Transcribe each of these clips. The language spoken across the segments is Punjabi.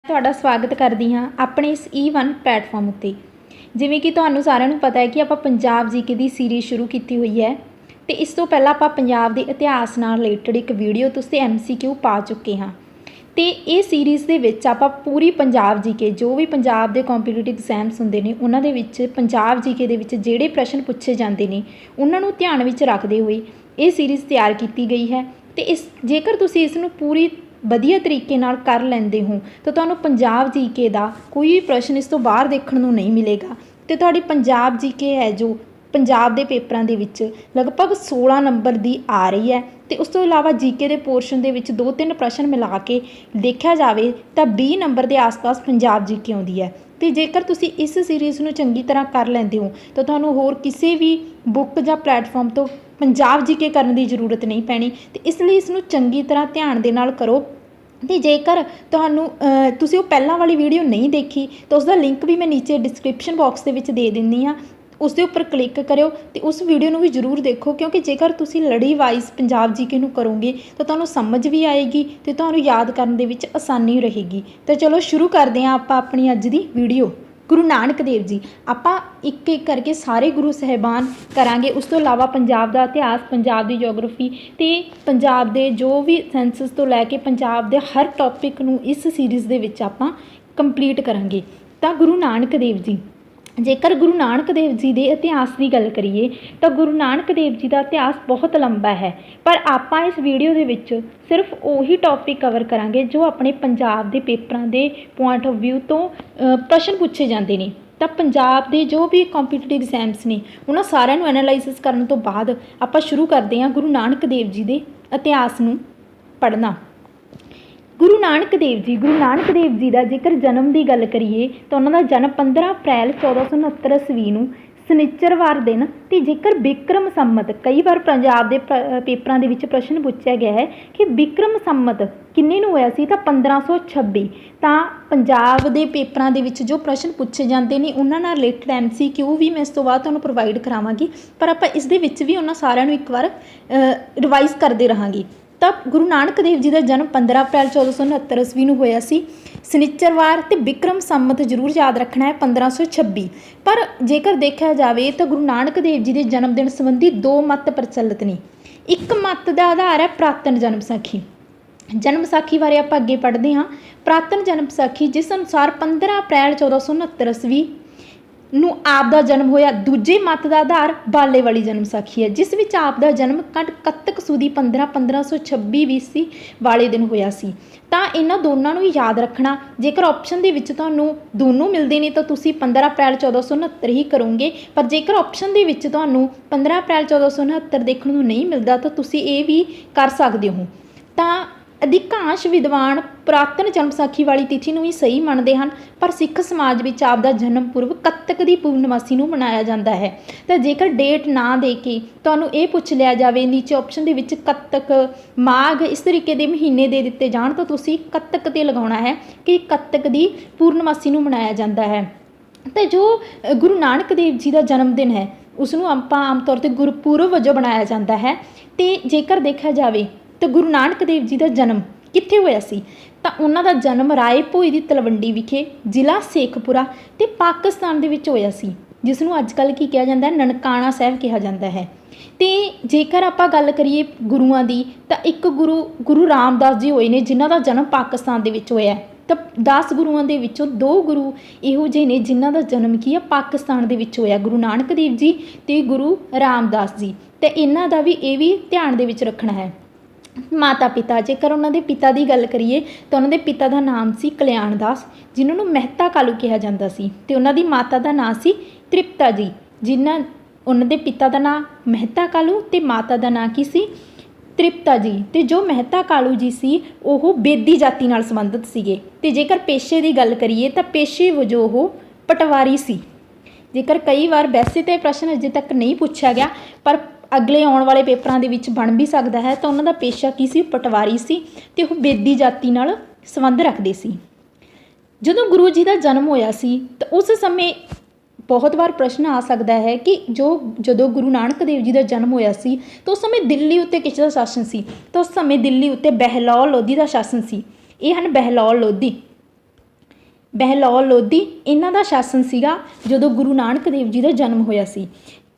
ਤੁਹਾਡਾ ਸਵਾਗਤ ਕਰਦੀ ਹਾਂ ਆਪਣੇ ਇਸ E1 ਪਲੇਟਫਾਰਮ ਉੱਤੇ। ਜਿਵੇਂ ਕਿ ਤੁਹਾਨੂੰ ਸਾਰਿਆਂ ਨੂੰ ਪਤਾ ਹੈ ਕਿ ਆਪਾਂ ਪੰਜਾਬ ਜੀਕੇ ਦੀ ਸੀਰੀਜ਼ ਸ਼ੁਰੂ ਕੀਤੀ ਹੋਈ ਹੈ ਤੇ ਇਸ ਤੋਂ ਪਹਿਲਾਂ ਆਪਾਂ ਪੰਜਾਬ ਦੇ ਇਤਿਹਾਸ ਨਾਲ ਰਿਲੇਟਡ ਇੱਕ ਵੀਡੀਓ ਤੁਸੀਂ MCQ ਪਾ ਚੁੱਕੇ ਹਾਂ ਤੇ ਇਹ ਸੀਰੀਜ਼ ਦੇ ਵਿੱਚ ਆਪਾਂ ਪੂਰੀ ਪੰਜਾਬ ਜੀਕੇ ਜੋ ਵੀ ਪੰਜਾਬ ਦੇ ਕੰਪੀਟੀਟਿਵ ਐਗਜ਼ਾਮਸ ਹੁੰਦੇ ਨੇ ਉਹਨਾਂ ਦੇ ਵਿੱਚ ਪੰਜਾਬ ਜੀਕੇ ਦੇ ਵਿੱਚ ਜਿਹੜੇ ਪ੍ਰਸ਼ਨ ਪੁੱਛੇ ਜਾਂਦੇ ਨੇ ਉਹਨਾਂ ਨੂੰ ਧਿਆਨ ਵਿੱਚ ਰੱਖਦੇ ਹੋਏ ਇਹ ਸੀਰੀਜ਼ ਤਿਆਰ ਕੀਤੀ ਗਈ ਹੈ ਤੇ ਜੇਕਰ ਤੁਸੀਂ ਇਸ ਨੂੰ ਪੂਰੀ ਵਧੀਆ ਤਰੀਕੇ ਨਾਲ ਕਰ ਲੈਂਦੇ ਹੋ ਤਾਂ ਤੁਹਾਨੂੰ ਪੰਜਾਬ ਜੀਕੇ ਦਾ ਕੋਈ ਵੀ ਪ੍ਰਸ਼ਨ ਇਸ ਤੋਂ ਬਾਹਰ ਦੇਖਣ ਨੂੰ ਨਹੀਂ ਮਿਲੇਗਾ ਤੇ ਤੁਹਾਡੀ ਪੰਜਾਬ ਜੀਕੇ ਹੈ ਜੋ ਪੰਜਾਬ ਦੇ ਪੇਪਰਾਂ ਦੇ ਵਿੱਚ ਲਗਭਗ 16 ਨੰਬਰ ਦੀ ਆ ਰਹੀ ਹੈ ਤੇ ਉਸ ਤੋਂ ਇਲਾਵਾ ਜੀਕੇ ਦੇ ਪੋਰਸ਼ਨ ਦੇ ਵਿੱਚ 2-3 ਪ੍ਰਸ਼ਨ ਮਿਲਾ ਕੇ ਦੇਖਿਆ ਜਾਵੇ ਤਾਂ 20 ਨੰਬਰ ਦੇ ਆਸ-ਪਾਸ ਪੰਜਾਬ ਜੀਕੇ ਆਉਂਦੀ ਹੈ ਤੇ ਜੇਕਰ ਤੁਸੀਂ ਇਸ ਸੀਰੀਜ਼ ਨੂੰ ਚੰਗੀ ਤਰ੍ਹਾਂ ਕਰ ਲੈਂਦੇ ਹੋ ਤਾਂ ਤੁਹਾਨੂੰ ਹੋਰ ਕਿਸੇ ਵੀ ਬੁੱਕ ਜਾਂ ਪਲੇਟਫਾਰਮ ਤੋਂ ਪੰਜਾਬ ਜੀਕੇ ਕਰਨ ਦੀ ਜ਼ਰੂਰਤ ਨਹੀਂ ਪੈਣੀ ਤੇ ਇਸ ਲਈ ਇਸ ਨੂੰ ਚੰਗੀ ਤਰ੍ਹਾਂ ਧਿਆਨ ਦੇ ਨਾਲ ਕਰੋ। ਤੇ ਜੇਕਰ ਤੁਹਾਨੂੰ ਤੁਸੀਂ ਉਹ ਪਹਿਲਾਂ ਵਾਲੀ ਵੀਡੀਓ ਨਹੀਂ ਦੇਖੀ ਤਾਂ ਉਸ ਦਾ ਲਿੰਕ ਵੀ ਮੈਂ ਨੀਚੇ ਡਿਸਕ੍ਰਿਪਸ਼ਨ ਬਾਕਸ ਦੇ ਵਿੱਚ ਦੇ ਦਿੰਦੀ ਹਾਂ, ਉਸ ਦੇ ਉੱਪਰ ਕਲਿੱਕ ਕਰਿਓ ਤੇ ਉਸ ਵੀਡੀਓ ਨੂੰ ਵੀ ਜ਼ਰੂਰ ਦੇਖੋ ਕਿਉਂਕਿ ਜੇਕਰ ਤੁਸੀਂ ਲੜੀ ਵਾਈਜ਼ ਪੰਜਾਬ ਜੀਕੇ ਨੂੰ ਕਰੋਗੇ ਤਾਂ ਤੁਹਾਨੂੰ ਸਮਝ ਵੀ ਆਏਗੀ ਤੇ ਤੁਹਾਨੂੰ ਯਾਦ ਕਰਨ ਦੇ ਵਿੱਚ ਆਸਾਨੀ ਰਹੇਗੀ। ਤਾਂ ਚਲੋ ਸ਼ੁਰੂ ਕਰਦੇ ਹਾਂ ਆਪਾਂ ਆਪਣੀ ਅੱਜ ਦੀ ਵੀਡੀਓ। ਗੁਰੂ ਨਾਨਕ ਦੇਵ ਜੀ ਆਪਾਂ ਇੱਕ ਇੱਕ ਕਰਕੇ ਸਾਰੇ ਗੁਰੂ ਸਾਹਿਬਾਨ ਕਰਾਂਗੇ, ਉਸ ਤੋਂ ਇਲਾਵਾ ਪੰਜਾਬ ਦਾ ਇਤਿਹਾਸ, ਪੰਜਾਬ ਦੀ ਜੀਓਗ੍ਰਾਫੀ ਤੇ ਪੰਜਾਬ ਦੇ ਜੋ ਵੀ ਸੈਂਸਸ ਤੋਂ ਲੈ ਕੇ ਪੰਜਾਬ ਦੇ ਹਰ ਟੌਪਿਕ ਨੂੰ ਇਸ ਸੀਰੀਜ਼ ਦੇ ਵਿੱਚ ਆਪਾਂ ਕੰਪਲੀਟ ਕਰਾਂਗੇ। ਤਾਂ ਗੁਰੂ ਨਾਨਕ ਦੇਵ ਜੀ, ਜੇਕਰ ਗੁਰੂ ਨਾਨਕ ਦੇਵ ਜੀ ਦੇ ਇਤਿਹਾਸ ਦੀ ਗੱਲ ਕਰੀਏ ਤਾਂ ਗੁਰੂ ਨਾਨਕ ਦੇਵ ਜੀ ਦਾ ਇਤਿਹਾਸ ਬਹੁਤ ਲੰਬਾ ਹੈ ਪਰ ਆਪਾਂ ਇਸ ਵੀਡੀਓ ਦੇ ਵਿੱਚ ਸਿਰਫ ਉਹੀ ਟੌਪਿਕ ਕਵਰ ਕਰਾਂਗੇ ਜੋ ਆਪਣੇ ਪੰਜਾਬ ਦੇ ਪੇਪਰਾਂ ਦੇ ਪੁਆਇੰਟ ਆਫ ਵਿਊ ਤੋਂ ਪ੍ਰਸ਼ਨ ਪੁੱਛੇ ਜਾਂਦੇ ਨੇ। ਤਾਂ ਪੰਜਾਬ ਦੇ ਜੋ ਵੀ ਕੰਪੀਟੀਟਿਵ ਐਗਜ਼ਾਮਸ ਨੇ ਉਹਨਾਂ ਸਾਰਿਆਂ ਨੂੰ ਐਨਾਲਾਈਸਿਸ ਕਰਨ ਤੋਂ ਬਾਅਦ ਆਪਾਂ ਸ਼ੁਰੂ ਕਰਦੇ ਹਾਂ ਗੁਰੂ ਨਾਨਕ ਦੇਵ ਜੀ ਦੇ ਇਤਿਹਾਸ ਨੂੰ ਪੜ੍ਹਨਾ। ਗੁਰੂ ਨਾਨਕ ਦੇਵ ਜੀ ਦਾ ਜੇਕਰ ਜਨਮ ਦੀ ਗੱਲ ਕਰੀਏ ਤਾਂ ਉਹਨਾਂ ਦਾ ਜਨਮ 15 ਅਪ੍ਰੈਲ 1469 ਈਸਵੀ ਨੂੰ ਸ਼ਨਿਚਰਵਾਰ ਦਿਨ ਤੇ ਜੇਕਰ ਬਿਕਰਮ ਸੰਮਤ, ਕਈ ਵਾਰ ਪੰਜਾਬ ਦੇ ਪੇਪਰਾਂ ਦੇ ਵਿੱਚ ਪ੍ਰਸ਼ਨ ਪੁੱਛਿਆ ਗਿਆ ਹੈ ਕਿ ਬਿਕਰਮ ਸੰਮਤ ਕਿੰਨੇ ਨੂੰ ਹੋਇਆ ਸੀ ਤਾਂ 1526। ਤਾਂ ਪੰਜਾਬ ਦੇ ਪੇਪਰਾਂ ਦੇ ਵਿੱਚ ਜੋ ਪ੍ਰਸ਼ਨ ਪੁੱਛੇ ਜਾਂਦੇ ਨੇ ਉਹਨਾਂ ਨਾਲ ਰਿਲੇਟਡ MCQ ਵੀ ਮੈਂ ਇਸ ਤੋਂ ਬਾਅਦ ਤੁਹਾਨੂੰ ਪ੍ਰੋਵਾਈਡ ਕਰਾਵਾਂਗੀ ਪਰ ਆਪਾਂ ਇਸ ਦੇ ਵਿੱਚ ਵੀ ਉਹਨਾਂ ਸਾਰਿਆਂ ਨੂੰ ਇੱਕ ਵਾਰ ਰਿਵਾਈਜ਼ ਕਰਦੇ ਰਹਾਂਗੇ। ਤਾਂ ਗੁਰੂ ਨਾਨਕ ਦੇਵ ਜੀ ਦਾ ਜਨਮ 15 ਅਪ੍ਰੈਲ 1469 ਈਸਵੀ ਨੂੰ ਹੋਇਆ ਸੀ ਸ਼ਨਿਚਰਵਾਰ ਤੇ ਬਿਕਰਮ ਸੰਮਤ ਜ਼ਰੂਰ ਯਾਦ ਰੱਖਣਾ ਹੈ 1526। ਪਰ ਜੇਕਰ ਦੇਖਿਆ ਜਾਵੇ ਤਾਂ ਗੁਰੂ ਨਾਨਕ ਦੇਵ ਜੀ ਦੇ ਜਨਮ ਦਿਨ ਸੰਬੰਧੀ ਦੋ ਮੱਤ ਪ੍ਰਚਲਿਤ ਨੇ। ਇੱਕ ਮੱਤ ਦਾ ਆਧਾਰ ਹੈ ਪੁਰਾਤਨ ਜਨਮ ਸਾਖੀ। ਜਨਮ ਸਾਖੀ ਬਾਰੇ ਆਪਾਂ ਅੱਗੇ ਪੜ੍ਹਦੇ ਹਾਂ। ਪੁਰਾਤਨ ਜਨਮ ਸਾਖੀ ਜਿਸ ਅਨੁਸਾਰ 15 ਅਪ੍ਰੈਲ 1469 ਈਸਵੀ ਨੂੰ ਆਪ ਦਾ ਜਨਮ ਹੋਇਆ। ਦੂਜੇ ਮੱਤ ਦਾ ਆਧਾਰ ਬਾਲੇ ਵਾਲੀ ਜਨਮ ਸਾਖੀ ਹੈ ਜਿਸ ਵਿੱਚ ਆਪ ਦਾ ਜਨਮ ਕੱਤਕ ਸੁਦੀ 1526 BC ਵਾਲੇ ਦਿਨ ਹੋਇਆ ਸੀ। ਤਾਂ ਇਹਨਾਂ ਦੋਨਾਂ ਨੂੰ ਵੀ ਯਾਦ ਰੱਖਣਾ। ਜੇਕਰ ਆਪਸ਼ਨ ਦੇ ਵਿੱਚ ਤੁਹਾਨੂੰ ਦੋਨੋਂ ਮਿਲਦੇ ਨੇ ਤਾਂ ਤੁਸੀਂ 15 ਅਪ੍ਰੈਲ 1469 ਹੀ ਕਰੋਗੇ ਪਰ ਜੇਕਰ ਆਪਸ਼ਨ ਦੇ ਵਿੱਚ ਤੁਹਾਨੂੰ 15 ਅਪ੍ਰੈਲ 1469 ਦੇਖਣ ਨੂੰ ਨਹੀਂ ਮਿਲਦਾ ਤਾਂ ਤੁਸੀਂ ਇਹ ਵੀ ਕਰ ਸਕਦੇ ਹੋ। ਤਾਂ ਅਧਿਕਾਂਸ਼ ਵਿਦਵਾਨ ਪੁਰਾਤਨ ਜਨਮ ਸਾਖੀ ਵਾਲੀ ਤਿਥੀ ਨੂੰ ਹੀ ਸਹੀ ਮੰਨਦੇ ਹਨ ਪਰ ਸਿੱਖ ਸਮਾਜ ਵਿੱਚ ਆਪ ਦਾ ਜਨਮ ਪੁਰਬ ਕੱਤਕ ਦੀ ਪੂਰਨਮਾਸੀ ਨੂੰ ਮਨਾਇਆ ਜਾਂਦਾ ਹੈ। ਤਾਂ ਜੇਕਰ ਡੇਟ ਨਾ ਦੇ ਕੇ ਤੁਹਾਨੂੰ ਇਹ ਪੁੱਛ ਲਿਆ ਜਾਵੇ ਨੀਚੇ ਆਪਸ਼ਨ ਦੇ ਵਿੱਚ ਕੱਤਕ, ਮਾਘ ਇਸ ਤਰੀਕੇ ਦੇ ਮਹੀਨੇ ਦੇ ਦਿੱਤੇ ਜਾਣ ਤਾਂ ਤੁਸੀਂ ਕੱਤਕ 'ਤੇ ਲਗਾਉਣਾ ਹੈ ਕਿ ਕੱਤਕ ਦੀ ਪੂਰਨਮਾਸੀ ਨੂੰ ਮਨਾਇਆ ਜਾਂਦਾ ਹੈ। ਤਾਂ ਜੋ ਗੁਰੂ ਨਾਨਕ ਦੇਵ ਜੀ ਦਾ ਜਨਮ ਦਿਨ ਹੈ ਉਸ ਨੂੰ ਆਪਾਂ ਆਮ ਤੌਰ 'ਤੇ ਗੁਰਪੁਰਬ ਵਜੋਂ ਬਣਾਇਆ ਜਾਂਦਾ ਹੈ। ਤੇ ਜੇਕਰ ਦੇਖਿਆ ਜਾਵੇ ਤਾਂ ਗੁਰੂ ਨਾਨਕ ਦੇਵ ਜੀ ਦਾ ਜਨਮ ਕਿੱਥੇ ਹੋਇਆ ਸੀ ਤਾਂ ਉਹਨਾਂ ਦਾ ਜਨਮ ਰਾਏ ਭੋਏ ਦੀ ਤਲਵੰਡੀ ਵਿਖੇ ਜ਼ਿਲ੍ਹਾ ਸ਼ੇਖਪੁਰਾ ਤੇ ਪਾਕਿਸਤਾਨ ਦੇ ਵਿੱਚ ਹੋਇਆ ਸੀ ਜਿਸ ਨੂੰ ਅੱਜ ਕੱਲ੍ਹ ਕੀ ਕਿਹਾ ਜਾਂਦਾ ਹੈ, ਨਨਕਾਣਾ ਸਾਹਿਬ ਕਿਹਾ ਜਾਂਦਾ ਹੈ। ਤੇ ਜੇਕਰ ਆਪਾਂ ਗੱਲ ਕਰੀਏ ਗੁਰੂਆਂ ਦੀ ਤਾਂ ਇੱਕ ਗੁਰੂ ਰਾਮਦਾਸ ਜੀ ਹੋਏ ਨੇ ਜਿਨ੍ਹਾਂ ਦਾ ਜਨਮ ਪਾਕਿਸਤਾਨ ਦੇ ਵਿੱਚ ਹੋਇਆ। ਤਾਂ 10 ਗੁਰੂਆਂ ਦੇ ਵਿੱਚੋਂ 2 ਗੁਰੂ ਇਹੋ ਜਿਹੇ ਨੇ ਜਿਨ੍ਹਾਂ ਦਾ ਜਨਮ ਕੀ ਆ ਪਾਕਿਸਤਾਨ ਦੇ ਵਿੱਚ ਹੋਇਆ, ਗੁਰੂ ਨਾਨਕ ਦੇਵ ਜੀ ਤੇ ਗੁਰੂ ਰਾਮਦਾਸ ਜੀ। ਤੇ ਇਹਨਾਂ ਦਾ ਵੀ ਇਹ ਵੀ ਧਿਆਨ ਦੇ ਵਿੱਚ ਰੱਖਣਾ ਹੈ। ਮਾਤਾ ਪਿਤਾ, ਜੇਕਰ ਉਹਨਾਂ ਦੇ ਪਿਤਾ ਦੀ ਗੱਲ ਕਰੀਏ ਤਾਂ ਉਹਨਾਂ ਦੇ ਪਿਤਾ ਦਾ ਨਾਮ ਸੀ ਕਲਿਆਣ ਦਾਸ ਜਿਨ੍ਹਾਂ ਨੂੰ ਮਹਿਤਾ ਕਾਲੂ ਕਿਹਾ ਜਾਂਦਾ ਸੀ ਤੇ ਉਹਨਾਂ ਦੀ ਮਾਤਾ ਦਾ ਨਾਮ ਸੀ ਤ੍ਰਿਪਤਾ ਜੀ। ਉਹਨਾਂ ਦੇ ਪਿਤਾ ਦਾ ਨਾਮ ਮਹਿਤਾ ਕਾਲੂ ਤੇ ਮਾਤਾ ਦਾ ਨਾਂ ਕੀ ਸੀ, ਤ੍ਰਿਪਤਾ ਜੀ। ਤੇ ਜੋ ਮਹਿਤਾ ਕਾਲੂ ਜੀ ਸੀ ਉਹ ਬੇਦੀ ਜਾਤੀ ਨਾਲ ਸੰਬੰਧਿਤ ਸੀਗੇ ਤੇ ਜੇਕਰ ਪੇਸ਼ੇ ਦੀ ਗੱਲ ਕਰੀਏ ਤਾਂ ਪੇਸ਼ੇ ਵਜੋਂ ਉਹ ਪਟਵਾਰੀ ਸੀ। ਜੇਕਰ ਕਈ ਵਾਰ ਵੈਸੇ ਤਾਂ ਇਹ ਪ੍ਰਸ਼ਨ ਅਜੇ ਤੱਕ ਨਹੀਂ ਪੁੱਛਿਆ ਗਿਆ ਪਰ ਅਗਲੇ ਆਉਣ ਵਾਲੇ ਪੇਪਰਾਂ ਦੇ ਵਿੱਚ ਬਣ ਵੀ ਸਕਦਾ ਹੈ ਤਾਂ ਉਹਨਾਂ ਦਾ ਪੇਸ਼ਾ ਕੀ ਸੀ, ਪਟਵਾਰੀ ਸੀ ਤੇ ਉਹ ਬੇਦੀ ਜਾਤੀ ਨਾਲ ਸੰਬੰਧ ਰੱਖਦੇ ਸੀ। ਜਦੋਂ ਗੁਰੂ ਜੀ ਦਾ ਜਨਮ ਹੋਇਆ ਸੀ ਤਾਂ ਉਸ ਸਮੇਂ ਬਹੁਤ ਵਾਰ ਪ੍ਰਸ਼ਨ ਆ ਸਕਦਾ ਹੈ ਕਿ ਜਦੋਂ ਗੁਰੂ ਨਾਨਕ ਦੇਵ ਜੀ ਦਾ ਜਨਮ ਹੋਇਆ ਸੀ ਤਾਂ ਉਸ ਸਮੇਂ ਦਿੱਲੀ ਉੱਤੇ ਕਿਸ ਦਾ ਸ਼ਾਸਨ ਸੀ ਤਾਂ ਉਸ ਸਮੇਂ ਦਿੱਲੀ ਉੱਤੇ ਬਹਿਲੋਲ ਲੋਧੀ ਦਾ ਸ਼ਾਸਨ ਸੀ। ਇਹ ਹਨ ਬਹਿਲੋਲ ਲੋਧੀ। ਬਹਿਲੋਲ ਲੋਧੀ ਇਹਨਾਂ ਦਾ ਸ਼ਾਸਨ ਸੀਗਾ ਜਦੋਂ ਗੁਰੂ ਨਾਨਕ ਦੇਵ ਜੀ ਦਾ ਜਨਮ ਹੋਇਆ ਸੀ।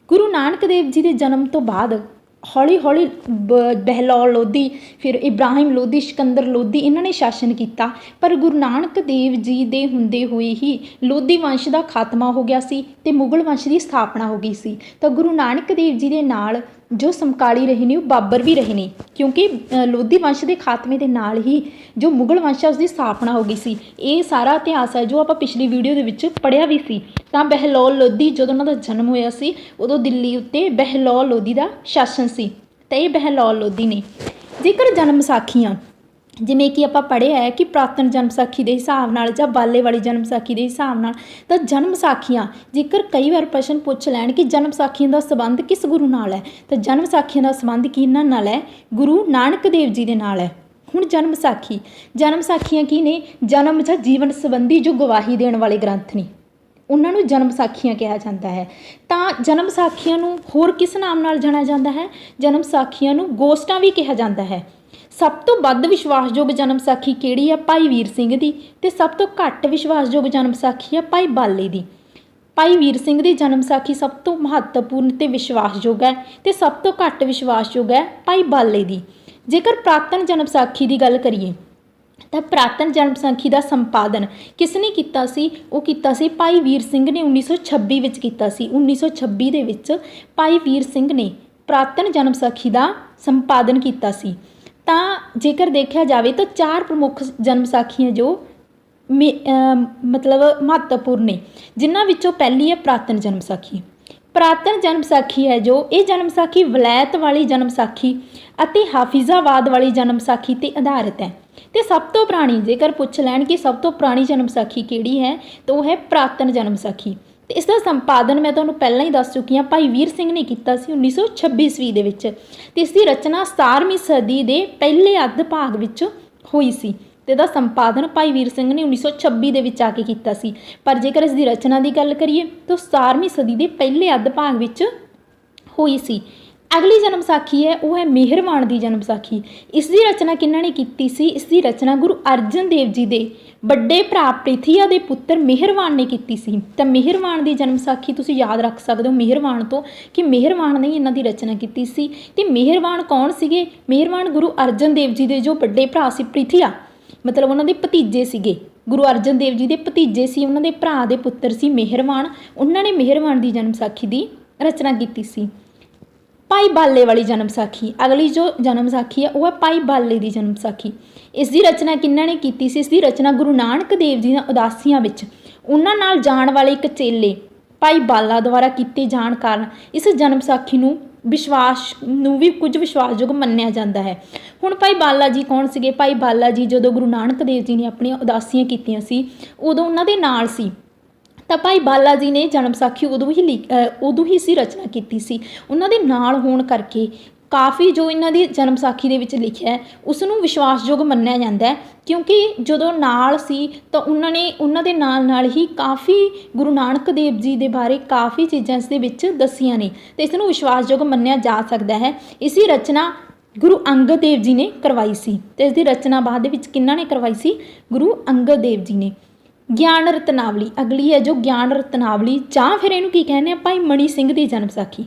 ਗੁਰੂ ਨਾਨਕ ਦੇਵ ਜੀ ਦੇ ਜਨਮ ਤੋਂ ਬਾਅਦ ਹੌਲੀ ਹੌਲੀ ਬਹਿਲੋਲ ਲੋਧੀ, ਫਿਰ ਇਬਰਾਹਿਮ ਲੋਧੀ, ਸਿਕੰਦਰ ਲੋਧੀ ਇਹਨਾਂ ਨੇ ਸ਼ਾਸਨ ਕੀਤਾ। ਪਰ ਗੁਰੂ ਨਾਨਕ ਦੇਵ ਜੀ ਦੇ ਹੁੰਦੇ ਹੋਏ ਹੀ ਲੋਧੀ ਵੰਸ਼ ਦਾ ਖਾਤਮਾ ਹੋ ਗਿਆ ਸੀ ਅਤੇ ਮੁਗਲ ਵੰਸ਼ ਦੀ ਸਥਾਪਨਾ ਹੋ ਗਈ ਸੀ। ਤਾਂ ਗੁਰੂ ਨਾਨਕ ਦੇਵ ਜੀ ਦੇ ਨਾਲ ਜੋ ਸਮਕਾਲੀ ਰਹੇ ਨੇ ਉਹ ਬਾਬਰ ਵੀ ਰਹੇ ਨੇ, ਕਿਉਂਕਿ ਲੋਧੀ ਵੰਸ਼ ਦੇ ਖਾਤਮੇ ਦੇ ਨਾਲ ਹੀ ਜੋ ਮੁਗਲ ਵੰਸ਼ ਹੈ ਉਸ ਦੀ ਸਥਾਪਨਾ ਹੋ ਗਈ ਸੀ। ਇਹ ਸਾਰਾ ਇਤਿਹਾਸ ਹੈ ਜੋ ਆਪਾਂ ਪਿਛਲੀ ਵੀਡੀਓ ਦੇ ਵਿੱਚ ਪੜ੍ਹਿਆ ਵੀ ਸੀ। ਤਾਂ ਬਹਿਲੋਲ ਲੋਧੀ ਜਦੋਂ ਉਹਨਾਂ ਦਾ ਜਨਮ ਹੋਇਆ ਸੀ ਉਦੋਂ ਦਿੱਲੀ ਉੱਤੇ ਬਹਿਲੋਲ ਲੋਧੀ ਦਾ ਸ਼ਾਸਨ ਸੀ। ਤਾਂ ਇਹ ਬਹਿਲੋਲ ਲੋਧੀ ਨੇ। ਜੇਕਰ ਜਨਮ ਵਿਸਾਖੀਆਂ ਜਿਵੇਂ ਕਿ ਆਪਾਂ ਪੜ੍ਹਿਆ ਹੈ ਕਿ ਪੁਰਾਤਨ ਜਨਮ ਵਿਸਾਖੀ ਦੇ ਹਿਸਾਬ ਨਾਲ ਜਾਂ ਬਾਲੇ ਵਾਲੀ ਜਨਮ ਵਿਸਾਖੀ ਦੇ ਹਿਸਾਬ ਨਾਲ, ਤਾਂ ਜਨਮ ਵਿਸਾਖੀਆਂ ਜੇਕਰ ਕਈ ਵਾਰ ਪ੍ਰਸ਼ਨ ਪੁੱਛ ਲੈਣ ਕਿ ਜਨਮ ਵਿਸਾਖੀਆਂ ਦਾ ਸੰਬੰਧ ਕਿਸ ਗੁਰੂ ਨਾਲ ਹੈ, ਤਾਂ ਜਨਮ ਵਿਸਾਖੀਆਂ ਦਾ ਸੰਬੰਧ ਕਿਹਨਾਂ ਨਾਲ ਹੈ? ਗੁਰੂ ਨਾਨਕ ਦੇਵ ਜੀ ਦੇ ਨਾਲ ਹੈ। ਹੁਣ ਜਨਮ ਵਿਸਾਖੀਆਂ ਕੀ ਨੇ? ਜਨਮ ਜਾਂ ਜੀਵਨ ਸੰਬੰਧੀ ਜੋ ਗਵਾਹੀ ਦੇਣ ਵਾਲੇ ਗ੍ਰੰਥ ਨੇ ਉਹਨਾਂ ਨੂੰ ਜਨਮ ਵਿਸਾਖੀਆਂ ਕਿਹਾ ਜਾਂਦਾ ਹੈ। ਤਾਂ ਜਨਮ ਵਿਸਾਖੀਆਂ ਨੂੰ ਹੋਰ ਕਿਸ ਨਾਮ ਨਾਲ ਜਾਣਿਆ ਜਾਂਦਾ ਹੈ? ਜਨਮ ਵਿਸਾਖੀਆਂ ਨੂੰ ਗੋਸਟਾਂ ਵੀ ਕਿਹਾ ਜਾਂਦਾ ਹੈ। ਸਭ ਤੋਂ ਵੱਧ ਵਿਸ਼ਵਾਸਯੋਗ ਜਨਮ ਵਿਸਾਖੀ ਕਿਹੜੀ ਹੈ? ਭਾਈ ਵੀਰ ਸਿੰਘ ਦੀ। ਅਤੇ ਸਭ ਤੋਂ ਘੱਟ ਵਿਸ਼ਵਾਸਯੋਗ ਜਨਮ ਵਿਸਾਖੀ ਹੈ ਭਾਈ ਬਾਲੇ ਦੀ। ਭਾਈ ਵੀਰ ਸਿੰਘ ਦੀ ਜਨਮ ਵਿਸਾਖੀ ਸਭ ਤੋਂ ਮਹੱਤਵਪੂਰਨ ਅਤੇ ਵਿਸ਼ਵਾਸਯੋਗ ਹੈ, ਅਤੇ ਸਭ ਤੋਂ ਘੱਟ ਵਿਸ਼ਵਾਸਯੋਗ ਹੈ ਭਾਈ ਬਾਲੇ ਦੀ। ਜੇਕਰ ਪੁਰਾਤਨ ਜਨਮ ਵਿਸਾਖੀ ਦੀ ਗੱਲ ਕਰੀਏ ਤਾਂ ਪੁਰਾਤਨ ਜਨਮ ਵਿਸਾਖੀ ਦਾ ਸੰਪਾਦਨ ਕਿਸ ਨੇ ਕੀਤਾ ਸੀ? ਉਹ ਕੀਤਾ ਸੀ ਭਾਈ ਵੀਰ ਸਿੰਘ ਨੇ 1926 ਵਿੱਚ ਕੀਤਾ ਸੀ। 1926 ਦੇ ਵਿੱਚ ਭਾਈ ਵੀਰ ਸਿੰਘ ਨੇ ਪੁਰਾਤਨ ਜਨਮ ਵਿਸਾਖੀ ਦਾ ਸੰਪਾਦਨ ਕੀਤਾ ਸੀ। ਤਾਂ ਜੇਕਰ ਦੇਖਿਆ ਜਾਵੇ ਤਾਂ 4 ਪ੍ਰਮੁੱਖ ਜਨਮ ਵਿਸਾਖੀਆਂ ਜੋ ਮਤਲਬ ਮਹੱਤਵਪੂਰਨ ਨੇ, ਜਿਨ੍ਹਾਂ ਵਿੱਚੋਂ ਪਹਿਲੀ ਹੈ ਪੁਰਾਤਨ ਜਨਮ ਵਿਸਾਖੀ। ਪੁਰਾਤਨ ਜਨਮ ਵਿਸਾਖੀ ਹੈ ਜੋ ਇਹ ਜਨਮ ਵਿਸਾਖੀ ਵਲੈਤ ਵਾਲੀ ਜਨਮ ਵਿਸਾਖੀ ਅਤੇ ਹਾਫਿਜ਼ਾਬਾਦ ਵਾਲੀ ਜਨਮ ਵਿਸਾਖੀ 'ਤੇ ਆਧਾਰਿਤ ਹੈ। ਅਤੇ ਸਭ ਤੋਂ ਪੁਰਾਣੀ ਜੇਕਰ ਪੁੱਛ ਲੈਣ ਕਿ ਸਭ ਤੋਂ ਪੁਰਾਣੀ ਜਨਮ ਵਿਸਾਖੀ ਕਿਹੜੀ ਹੈ, ਤਾਂ ਉਹ ਹੈ ਪੁਰਾਤਨ ਜਨਮ ਵਿਸਾਖੀ। ਅਤੇ ਇਸ ਦਾ ਸੰਪਾਦਨ ਮੈਂ ਤੁਹਾਨੂੰ ਪਹਿਲਾਂ ਹੀ ਦੱਸ ਚੁੱਕੀ ਹਾਂ, ਭਾਈ ਵੀਰ ਸਿੰਘ ਨੇ ਕੀਤਾ ਸੀ 1926 ਈਸਵੀ ਦੇ ਵਿੱਚ। ਅਤੇ ਇਸ ਦੀ ਰਚਨਾ 17ਵੀਂ ਸਦੀ ਦੇ ਪਹਿਲੇ ਅੱਧ ਭਾਗ ਵਿੱਚ ਹੋਈ ਸੀ। ਅਤੇ ਇਹਦਾ ਸੰਪਾਦਨ ਭਾਈ ਵੀਰ ਸਿੰਘ ਨੇ 1926 ਦੇ ਵਿੱਚ ਆ ਕੇ ਕੀਤਾ ਸੀ। ਪਰ ਜੇਕਰ ਇਸ ਦੀ ਰਚਨਾ ਦੀ ਗੱਲ ਕਰੀਏ ਤਾਂ 17ਵੀਂ ਸਦੀ ਦੇ ਪਹਿਲੇ ਅੱਧ ਭਾਗ ਵਿੱਚ ਹੋਈ ਸੀ। ਅਗਲੀ ਜਨਮ ਵਿਸਾਖੀ ਹੈ ਉਹ ਹੈ ਮਿਹਰਵਾਨ ਦੀ ਜਨਮ ਵਿਸਾਖੀ। ਇਸ ਦੀ ਰਚਨਾ ਕਿਹਨਾਂ ਨੇ ਕੀਤੀ ਸੀ? ਇਸ ਦੀ ਰਚਨਾ ਗੁਰੂ ਅਰਜਨ ਦੇਵ ਜੀ ਦੇ ਵੱਡੇ ਭਰਾ ਪ੍ਰਿਥੀਆ ਦੇ ਪੁੱਤਰ ਮਿਹਰਵਾਨ ਨੇ ਕੀਤੀ ਸੀ। ਤਾਂ ਮਿਹਰਵਾਨ ਦੀ ਜਨਮ ਵਿਸਾਖੀ ਤੁਸੀਂ ਯਾਦ ਰੱਖ ਸਕਦੇ ਹੋ ਮਿਹਰਵਾਨ ਤੋਂ, ਕਿ ਮਿਹਰਵਾਨ ਨੇ ਇਹਨਾਂ ਦੀ ਰਚਨਾ ਕੀਤੀ ਸੀ। ਅਤੇ ਮਿਹਰਵਾਨ ਕੌਣ ਸੀਗੇ? ਮਿਹਰਵਾਨ ਗੁਰੂ ਅਰਜਨ ਦੇਵ ਜੀ ਦੇ ਜੋ ਵੱਡੇ ਭਰਾ ਸੀ ਪ੍ਰਿਥੀਆ, ਮਤਲਬ ਉਹਨਾਂ ਦੇ ਭਤੀਜੇ ਸੀਗੇ। ਗੁਰੂ ਅਰਜਨ ਦੇਵ ਜੀ ਦੇ ਭਤੀਜੇ ਸੀ, ਉਹਨਾਂ ਦੇ ਭਰਾ ਦੇ ਪੁੱਤਰ ਸੀ ਮਿਹਰਵਾਨ। ਉਹਨਾਂ ਨੇ ਮਿਹਰਵਾਨ ਦੀ ਜਨਮ ਵਿਸਾਖੀ ਦੀ ਰਚਨਾ ਕੀਤੀ ਸੀ। ਭਾਈ ਬਾਲੇ ਵਾਲੀ ਜਨਮ ਵਿਸਾਖੀ, ਅਗਲੀ ਜੋ ਜਨਮ ਵਿਸਾਖੀ ਹੈ ਉਹ ਹੈ ਭਾਈ ਬਾਲੇ ਦੀ ਜਨਮ ਵਿਸਾਖੀ। ਇਸ ਦੀ ਰਚਨਾ ਕਿਹਨਾਂ ਨੇ ਕੀਤੀ ਸੀ? ਇਸ ਦੀ ਰਚਨਾ ਗੁਰੂ ਨਾਨਕ ਦੇਵ ਜੀ ਦੀਆਂ ਉਦਾਸੀਆਂ ਵਿੱਚ ਉਹਨਾਂ ਨਾਲ ਜਾਣ ਵਾਲੇ ਇੱਕ ਚੇਲੇ ਭਾਈ ਬਾਲਾ ਦੁਆਰਾ ਕੀਤੇ ਜਾਣ ਕਾਰਨ ਇਸ ਜਨਮ ਵਿਸਾਖੀ ਨੂੰ ਵੀ ਕੁਝ ਵਿਸ਼ਵਾਸਯੋਗ ਮੰਨਿਆ ਜਾਂਦਾ ਹੈ। ਹੁਣ ਭਾਈ ਬਾਲਾ ਜੀ ਕੌਣ ਸੀਗੇ? ਭਾਈ ਬਾਲਾ ਜੀ ਜਦੋਂ ਗੁਰੂ ਨਾਨਕ ਦੇਵ ਜੀ ਨੇ ਆਪਣੀਆਂ ਉਦਾਸੀਆਂ ਕੀਤੀਆਂ ਸੀ ਉਦੋਂ ਉਹਨਾਂ ਦੇ ਨਾਲ ਸੀ। ਤਾਂ ਭਾਈ ਬਾਲਾ ਜੀ ਨੇ ਜਨਮ ਵਿਸਾਖੀ ਉਦੋਂ ਹੀ ਇਸ ਦੀ ਰਚਨਾ ਕੀਤੀ ਸੀ। ਉਹਨਾਂ ਦੇ ਨਾਲ ਹੋਣ ਕਰਕੇ ਕਾਫੀ ਜੋ ਇਹਨਾਂ ਦੀ ਜਨਮ ਵਿਸਾਖੀ ਦੇ ਵਿੱਚ ਲਿਖਿਆ ਹੈ ਉਸ ਨੂੰ ਵਿਸ਼ਵਾਸਯੋਗ ਮੰਨਿਆ ਜਾਂਦਾ ਹੈ, ਕਿਉਂਕਿ ਜਦੋਂ ਨਾਲ ਸੀ ਤਾਂ ਉਹਨਾਂ ਦੇ ਨਾਲ ਹੀ ਕਾਫੀ ਗੁਰੂ ਨਾਨਕ ਦੇਵ ਜੀ ਦੇ ਬਾਰੇ ਕਾਫੀ ਚੀਜ਼ਾਂ ਇਸ ਦੇ ਵਿੱਚ ਦੱਸੀਆਂ ਨੇ, ਅਤੇ ਇਸ ਨੂੰ ਵਿਸ਼ਵਾਸਯੋਗ ਮੰਨਿਆ ਜਾ ਸਕਦਾ ਹੈ। ਇਸ ਦੀ ਰਚਨਾ ਗੁਰੂ ਅੰਗਦ ਦੇਵ ਜੀ ਨੇ ਕਰਵਾਈ ਸੀ। ਅਤੇ ਇਸ ਦੀ ਰਚਨਾ ਬਾਅਦ ਦੇ ਵਿੱਚ ਕਿਹਨਾਂ ਨੇ ਕਰਵਾਈ ਸੀ? ਗੁਰੂ ਅੰਗਦ ਦੇਵ ਜੀ ਨੇ। ਗਿਆਨ ਰਤਨਾਵਲੀ ਅਗਲੀ ਹੈ ਜੋ ਗਿਆਨ ਰਤਨਾਵਲੀ, ਜਾਂ ਫਿਰ ਇਹਨੂੰ ਕੀ ਕਹਿੰਦੇ ਆ ਭਾਈ ਮਣੀ ਸਿੰਘ ਦੀ ਜਨਮ ਵਿਸਾਖੀ।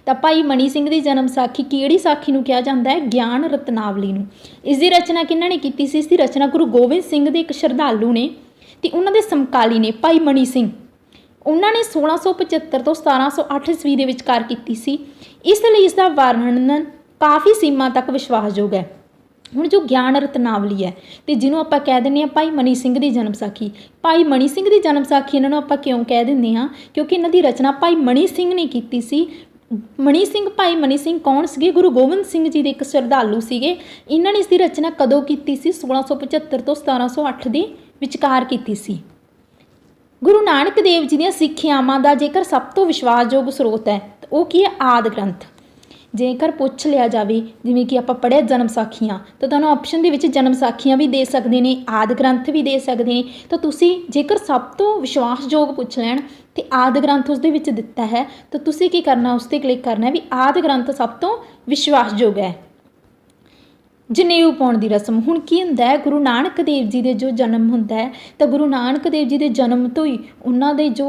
ਤਾਂ ਭਾਈ ਮਣੀ ਸਿੰਘ ਦੀ ਜਨਮ ਵਿਸਾਖੀ ਕਿਹੜੀ ਵਿਸਾਖੀ ਨੂੰ ਕਿਹਾ ਜਾਂਦਾ ਹੈ? ਗਿਆਨ ਰਤਨਾਵਲੀ ਨੂੰ। ਇਸ ਦੀ ਰਚਨਾ ਕਿਹਨਾਂ ਨੇ ਕੀਤੀ ਸੀ? ਇਸ ਦੀ ਰਚਨਾ ਗੁਰੂ ਗੋਬਿੰਦ ਸਿੰਘ ਦੇ ਇੱਕ ਸ਼ਰਧਾਲੂ ਨੇ ਅਤੇ ਉਹਨਾਂ ਦੇ ਸਮਕਾਲੀ ਨੇ ਭਾਈ ਮਣੀ ਸਿੰਘ। ਉਹਨਾਂ ਨੇ 1675 ਤੋਂ 1708 ਈਸਵੀ ਦੇ ਵਿਚਕਾਰ ਕੀਤੀ ਸੀ। ਇਸ ਲਈ ਇਸ ਦਾ ਵਰਣਨ ਕਾਫੀ ਸੀਮਾ ਤੱਕ ਵਿਸ਼ਵਾਸਯੋਗ ਹੈ। ਹੁਣ ਜੋ ਗਿਆਨ ਰਤਨਾਵਲੀ ਹੈ ਅਤੇ ਜਿਹਨੂੰ ਆਪਾਂ ਕਹਿ ਦਿੰਦੇ ਹਾਂ ਭਾਈ ਮਣੀ ਸਿੰਘ ਦੀ ਜਨਮ ਵਿਸਾਖੀ। ਭਾਈ ਮਣੀ ਸਿੰਘ ਦੀ ਜਨਮ ਵਿਸਾਖੀ ਇਹਨਾਂ ਨੂੰ ਆਪਾਂ ਕਿਉਂ ਕਹਿ ਦਿੰਦੇ ਹਾਂ? ਕਿਉਂਕਿ ਇਹਨਾਂ ਦੀ ਰਚਨਾ ਭਾਈ ਮਣੀ ਸਿੰਘ ਨੇ ਕੀਤੀ ਸੀ। ਭਾਈ ਮਣੀ ਸਿੰਘ ਕੌਣ ਸੀਗੇ? ਗੁਰੂ ਗੋਬਿੰਦ ਸਿੰਘ ਜੀ ਦੇ ਇੱਕ ਸ਼ਰਧਾਲੂ ਸੀਗੇ। ਇਹਨਾਂ ਨੇ ਇਸ ਦੀ ਰਚਨਾ ਕਦੋਂ ਕੀਤੀ ਸੀ? 1675 ਤੋਂ 1708 ਦੇ ਵਿਚਕਾਰ ਕੀਤੀ ਸੀ। ਗੁਰੂ ਨਾਨਕ ਦੇਵ ਜੀ ਦੀਆਂ ਸਿੱਖਿਆਵਾਂ ਦਾ ਜੇਕਰ ਸਭ ਤੋਂ ਵਿਸ਼ਵਾਸਯੋਗ ਸਰੋਤ ਹੈ ਤਾਂ ਉਹ ਕੀ ਹੈ? ਆਦਿ ਗ੍ਰੰਥ। ਜੇਕਰ ਪੁੱਛ ਲਿਆ ਜਾਵੇ ਜਿਵੇਂ ਕਿ ਆਪਾਂ ਪੜ੍ਹਿਆ ਜਨਮ ਸਾਖੀਆਂ, ਤਾਂ ਤੁਹਾਨੂੰ ਆਪਸ਼ਨ ਦੇ ਵਿੱਚ ਜਨਮ ਸਾਖੀਆਂ ਵੀ ਦੇ ਸਕਦੇ ਨੇ, ਆਦਿ ਗ੍ਰੰਥ ਵੀ ਦੇ ਸਕਦੇ ਨੇ। ਤਾਂ ਤੁਸੀਂ ਜੇਕਰ ਸਭ ਤੋਂ ਵਿਸ਼ਵਾਸਯੋਗ ਪੁੱਛ ਲੈਣ ਅਤੇ ਆਦਿ ਗ੍ਰੰਥ ਉਸ ਦੇ ਵਿੱਚ ਦਿੱਤਾ ਹੈ ਤਾਂ ਤੁਸੀਂ ਕੀ ਕਰਨਾ? ਉਸ 'ਤੇ ਕਲਿੱਕ ਕਰਨਾ ਵੀ ਆਦਿ ਗ੍ਰੰਥ ਸਭ ਤੋਂ ਵਿਸ਼ਵਾਸਯੋਗ ਹੈ। ਜਨੇਊ ਪਾਉਣ ਦੀ ਰਸਮ। ਹੁਣ ਕੀ ਹੁੰਦਾ ਹੈ, ਗੁਰੂ ਨਾਨਕ ਦੇਵ ਜੀ ਦੇ ਜੋ ਜਨਮ ਹੁੰਦਾ ਹੈ ਤਾਂ ਗੁਰੂ ਨਾਨਕ ਦੇਵ ਜੀ ਦੇ ਜਨਮ ਤੋਂ ਹੀ ਉਹਨਾਂ ਦੇ ਜੋ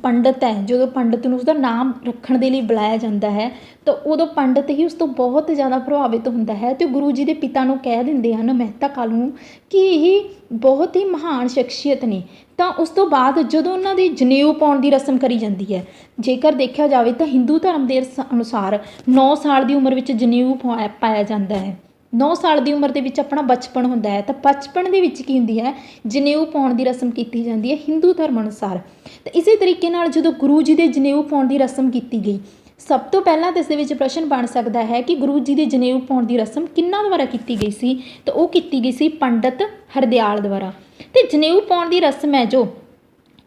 ਪੰਡਤ ਹੈ, ਜਦੋਂ ਪੰਡਤ ਨੂੰ ਉਸਦਾ ਨਾਮ ਰੱਖਣ ਦੇ ਲਈ ਬੁਲਾਇਆ ਜਾਂਦਾ ਹੈ ਤਾਂ ਉਦੋਂ ਪੰਡਤ ਹੀ ਉਸ ਤੋਂ ਬਹੁਤ ਜ਼ਿਆਦਾ ਪ੍ਰਭਾਵਿਤ ਹੁੰਦਾ ਹੈ ਅਤੇ ਗੁਰੂ ਜੀ ਦੇ ਪਿਤਾ ਨੂੰ ਕਹਿ ਦਿੰਦੇ ਹਨ, ਮਹਿਤਾ ਕਾਲੂ ਨੂੰ, ਕਿ ਇਹ ਬਹੁਤ ਹੀ ਮਹਾਨ ਸ਼ਖਸੀਅਤ ਨੇ। ਤਾਂ ਉਸ ਤੋਂ ਬਾਅਦ ਜਦੋਂ ਉਹਨਾਂ ਦੀ ਜਨੇਊ ਪਾਉਣ ਦੀ ਰਸਮ ਕਰੀ ਜਾਂਦੀ ਹੈ, ਜੇਕਰ ਦੇਖਿਆ ਜਾਵੇ ਤਾਂ ਹਿੰਦੂ ਧਰਮ ਦੇ ਅਨੁਸਾਰ 9 ਸਾਲ ਦੀ ਉਮਰ ਵਿੱਚ ਜਨੇਊ ਪਾਇਆ ਜਾਂਦਾ ਹੈ। 9 ਸਾਲ ਦੀ ਉਮਰ ਦੇ ਵਿੱਚ ਆਪਣਾ ਬਚਪਨ ਹੁੰਦਾ ਹੈ ਤਾਂ ਬਚਪਨ ਦੇ ਵਿੱਚ ਕੀ ਹੁੰਦੀ ਹੈ, ਜਨੇਊ ਪਾਉਣ ਦੀ ਰਸਮ ਕੀਤੀ ਜਾਂਦੀ ਹੈ ਹਿੰਦੂ ਧਰਮ ਅਨੁਸਾਰ। ਤਾਂ ਇਸੇ ਤਰੀਕੇ ਨਾਲ ਜਦੋਂ ਗੁਰੂ ਜੀ ਦੇ ਜਨੇਊ ਪਾਉਣ ਦੀ ਰਸਮ ਕੀਤੀ ਗਈ, ਸਭ ਤੋਂ ਪਹਿਲਾਂ ਤਾਂ ਇਸ ਦੇ ਵਿੱਚ ਪ੍ਰਸ਼ਨ ਬਣ ਸਕਦਾ ਹੈ ਕਿ ਗੁਰੂ ਜੀ ਦੇ ਜਨੇਊ ਪਾਉਣ ਦੀ ਰਸਮ ਕਿਹਨਾਂ ਦੁਆਰਾ ਕੀਤੀ ਗਈ ਸੀ, ਤਾਂ ਉਹ ਕੀਤੀ ਗਈ ਸੀ ਪੰਡਤ ਹਰਦਿਆਲ ਦੁਆਰਾ। ਅਤੇ ਜਨੇਊ ਪਾਉਣ ਦੀ ਰਸਮ ਹੈ ਜੋ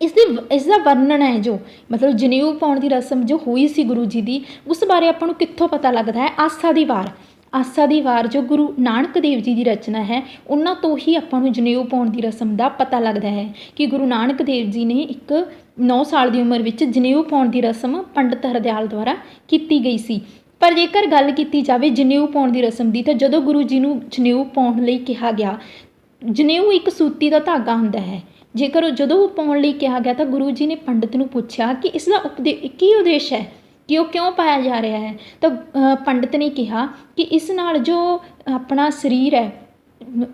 ਇਸ ਦਾ ਵਰਣਨ ਹੈ, ਜੋ ਮਤਲਬ ਜਨੇਊ ਪਾਉਣ ਦੀ ਰਸਮ ਜੋ ਹੋਈ ਸੀ ਗੁਰੂ ਜੀ ਦੀ, ਉਸ ਬਾਰੇ ਆਪਾਂ ਨੂੰ ਕਿੱਥੋਂ ਪਤਾ ਲੱਗਦਾ ਹੈ, ਆਸਾ ਦੀ ਵਾਰ। ਆਸਾ ਦੀ ਵਾਰ ਜੋ ਗੁਰੂ ਨਾਨਕ ਦੇਵ ਜੀ ਦੀ ਰਚਨਾ ਹੈ, ਉਹਨਾਂ ਤੋਂ ਹੀ ਆਪਾਂ ਨੂੰ ਜਨੇਊ ਪਾਉਣ ਦੀ ਰਸਮ ਦਾ ਪਤਾ ਲੱਗਦਾ ਹੈ ਕਿ ਗੁਰੂ ਨਾਨਕ ਦੇਵ ਜੀ ਨੇ 9 ਸਾਲ ਦੀ ਉਮਰ ਵਿੱਚ ਜਨੇਊ ਪਾਉਣ ਦੀ ਰਸਮ ਪੰਡਤ ਹਰਦਿਆਲ ਦੁਆਰਾ ਕੀਤੀ ਗਈ ਸੀ। ਪਰ ਜੇਕਰ ਗੱਲ ਕੀਤੀ ਜਾਵੇ ਜਨੇਊ ਪਾਉਣ ਦੀ ਰਸਮ ਦੀ, ਤਾਂ ਜਦੋਂ ਗੁਰੂ ਜੀ ਨੂੰ ਜਨੇਊ ਪਾਉਣ ਲਈ ਕਿਹਾ ਗਿਆ, ਜਨੇਊ ਇੱਕ ਸੂਤੀ ਦਾ ਧਾਗਾ ਹੁੰਦਾ ਹੈ, ਜੇਕਰ ਜਦੋਂ ਪਾਉਣ ਲਈ ਕਿਹਾ ਗਿਆ ਤਾਂ ਗੁਰੂ ਜੀ ਨੇ ਪੰਡਤ ਨੂੰ ਪੁੱਛਿਆ ਕਿ ਇਸ ਦਾ ਕੀ ਉਦੇਸ਼ ਹੈ, ਕਿ ਉਹ ਕਿਉਂ ਪਾਇਆ ਜਾ ਰਿਹਾ ਹੈ। ਤਾਂ ਪੰਡਤ ਨੇ ਕਿਹਾ ਕਿ ਇਸ ਨਾਲ ਜੋ ਆਪਣਾ ਸਰੀਰ ਹੈ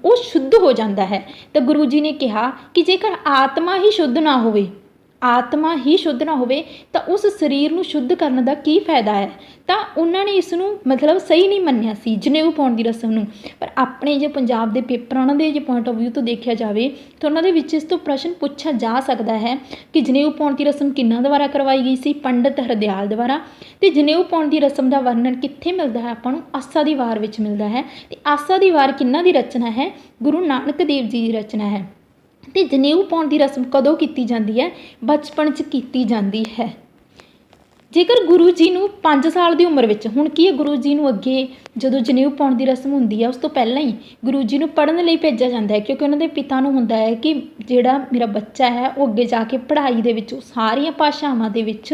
ਉਹ ਸ਼ੁੱਧ ਹੋ ਜਾਂਦਾ ਹੈ। ਤਾਂ ਗੁਰੂ ਜੀ ਨੇ ਕਿਹਾ ਕਿ ਜੇਕਰ ਆਤਮਾ ਹੀ ਸ਼ੁੱਧ ਨਾ ਹੋਵੇ ਤਾਂ ਉਸ ਸਰੀਰ ਨੂੰ ਸ਼ੁੱਧ ਕਰਨ ਦਾ ਕੀ ਫਾਇਦਾ ਹੈ। ਤਾਂ ਉਹਨਾਂ ਨੇ ਇਸ ਨੂੰ ਮਤਲਬ ਸਹੀ ਨਹੀਂ ਮੰਨਿਆ ਸੀ ਜਨੇਊ ਪਾਉਣ ਦੀ ਰਸਮ ਨੂੰ। ਪਰ ਆਪਣੇ ਜੇ ਪੰਜਾਬ ਦੇ ਪੇਪਰਾਂ ਉਹਨਾਂ ਦੇ ਜੇ ਪੁਆਇੰਟ ਆਫ ਵਿਊ ਤੋਂ ਦੇਖਿਆ ਜਾਵੇ ਤਾਂ ਉਹਨਾਂ ਦੇ ਵਿੱਚ ਇਸ ਤੋਂ ਪ੍ਰਸ਼ਨ ਪੁੱਛਿਆ ਜਾ ਸਕਦਾ ਹੈ ਕਿ ਜਨੇਊ ਪਾਉਣ ਦੀ ਰਸਮ ਕਿਹਨਾਂ ਦੁਆਰਾ ਕਰਵਾਈ ਗਈ ਸੀ, ਪੰਡਤ ਹਰਦਿਆਲ ਦੁਆਰਾ। ਅਤੇ ਜਨੇਊ ਪਾਉਣ ਦੀ ਰਸਮ ਦਾ ਵਰਣਨ ਕਿੱਥੇ ਮਿਲਦਾ ਹੈ, ਆਪਾਂ ਨੂੰ ਆਸਾ ਦੀ ਵਾਰ ਵਿੱਚ ਮਿਲਦਾ ਹੈ। ਅਤੇ ਆਸਾ ਦੀ ਵਾਰ ਕਿਹਨਾਂ ਦੀ ਰਚਨਾ ਹੈ, ਗੁਰੂ ਨਾਨਕ ਦੇਵ ਜੀ ਦੀ ਰਚਨਾ ਹੈ। ਅਤੇ ਜਨੇਊ ਪਾਉਣ ਦੀ ਰਸਮ ਕਦੋਂ ਕੀਤੀ ਜਾਂਦੀ ਹੈ, ਬਚਪਨ 'ਚ ਕੀਤੀ ਜਾਂਦੀ ਹੈ। ਜੇਕਰ ਗੁਰੂ ਜੀ ਨੂੰ 5 ਸਾਲ ਦੀ ਉਮਰ ਵਿੱਚ, ਹੁਣ ਕੀ ਹੈ, ਗੁਰੂ ਜੀ ਨੂੰ ਅੱਗੇ ਜਦੋਂ ਜਨੇਊ ਪਾਉਣ ਦੀ ਰਸਮ ਹੁੰਦੀ ਹੈ ਉਸ ਤੋਂ ਪਹਿਲਾਂ ਹੀ ਗੁਰੂ ਜੀ ਨੂੰ ਪੜ੍ਹਨ ਲਈ ਭੇਜਿਆ ਜਾਂਦਾ ਹੈ, ਕਿਉਂਕਿ ਉਹਨਾਂ ਦੇ ਪਿਤਾ ਨੂੰ ਹੁੰਦਾ ਹੈ ਕਿ ਜਿਹੜਾ ਮੇਰਾ ਬੱਚਾ ਹੈ ਉਹ ਅੱਗੇ ਜਾ ਕੇ ਪੜ੍ਹਾਈ ਦੇ ਵਿੱਚ ਸਾਰੀਆਂ ਭਾਸ਼ਾਵਾਂ ਦੇ ਵਿੱਚ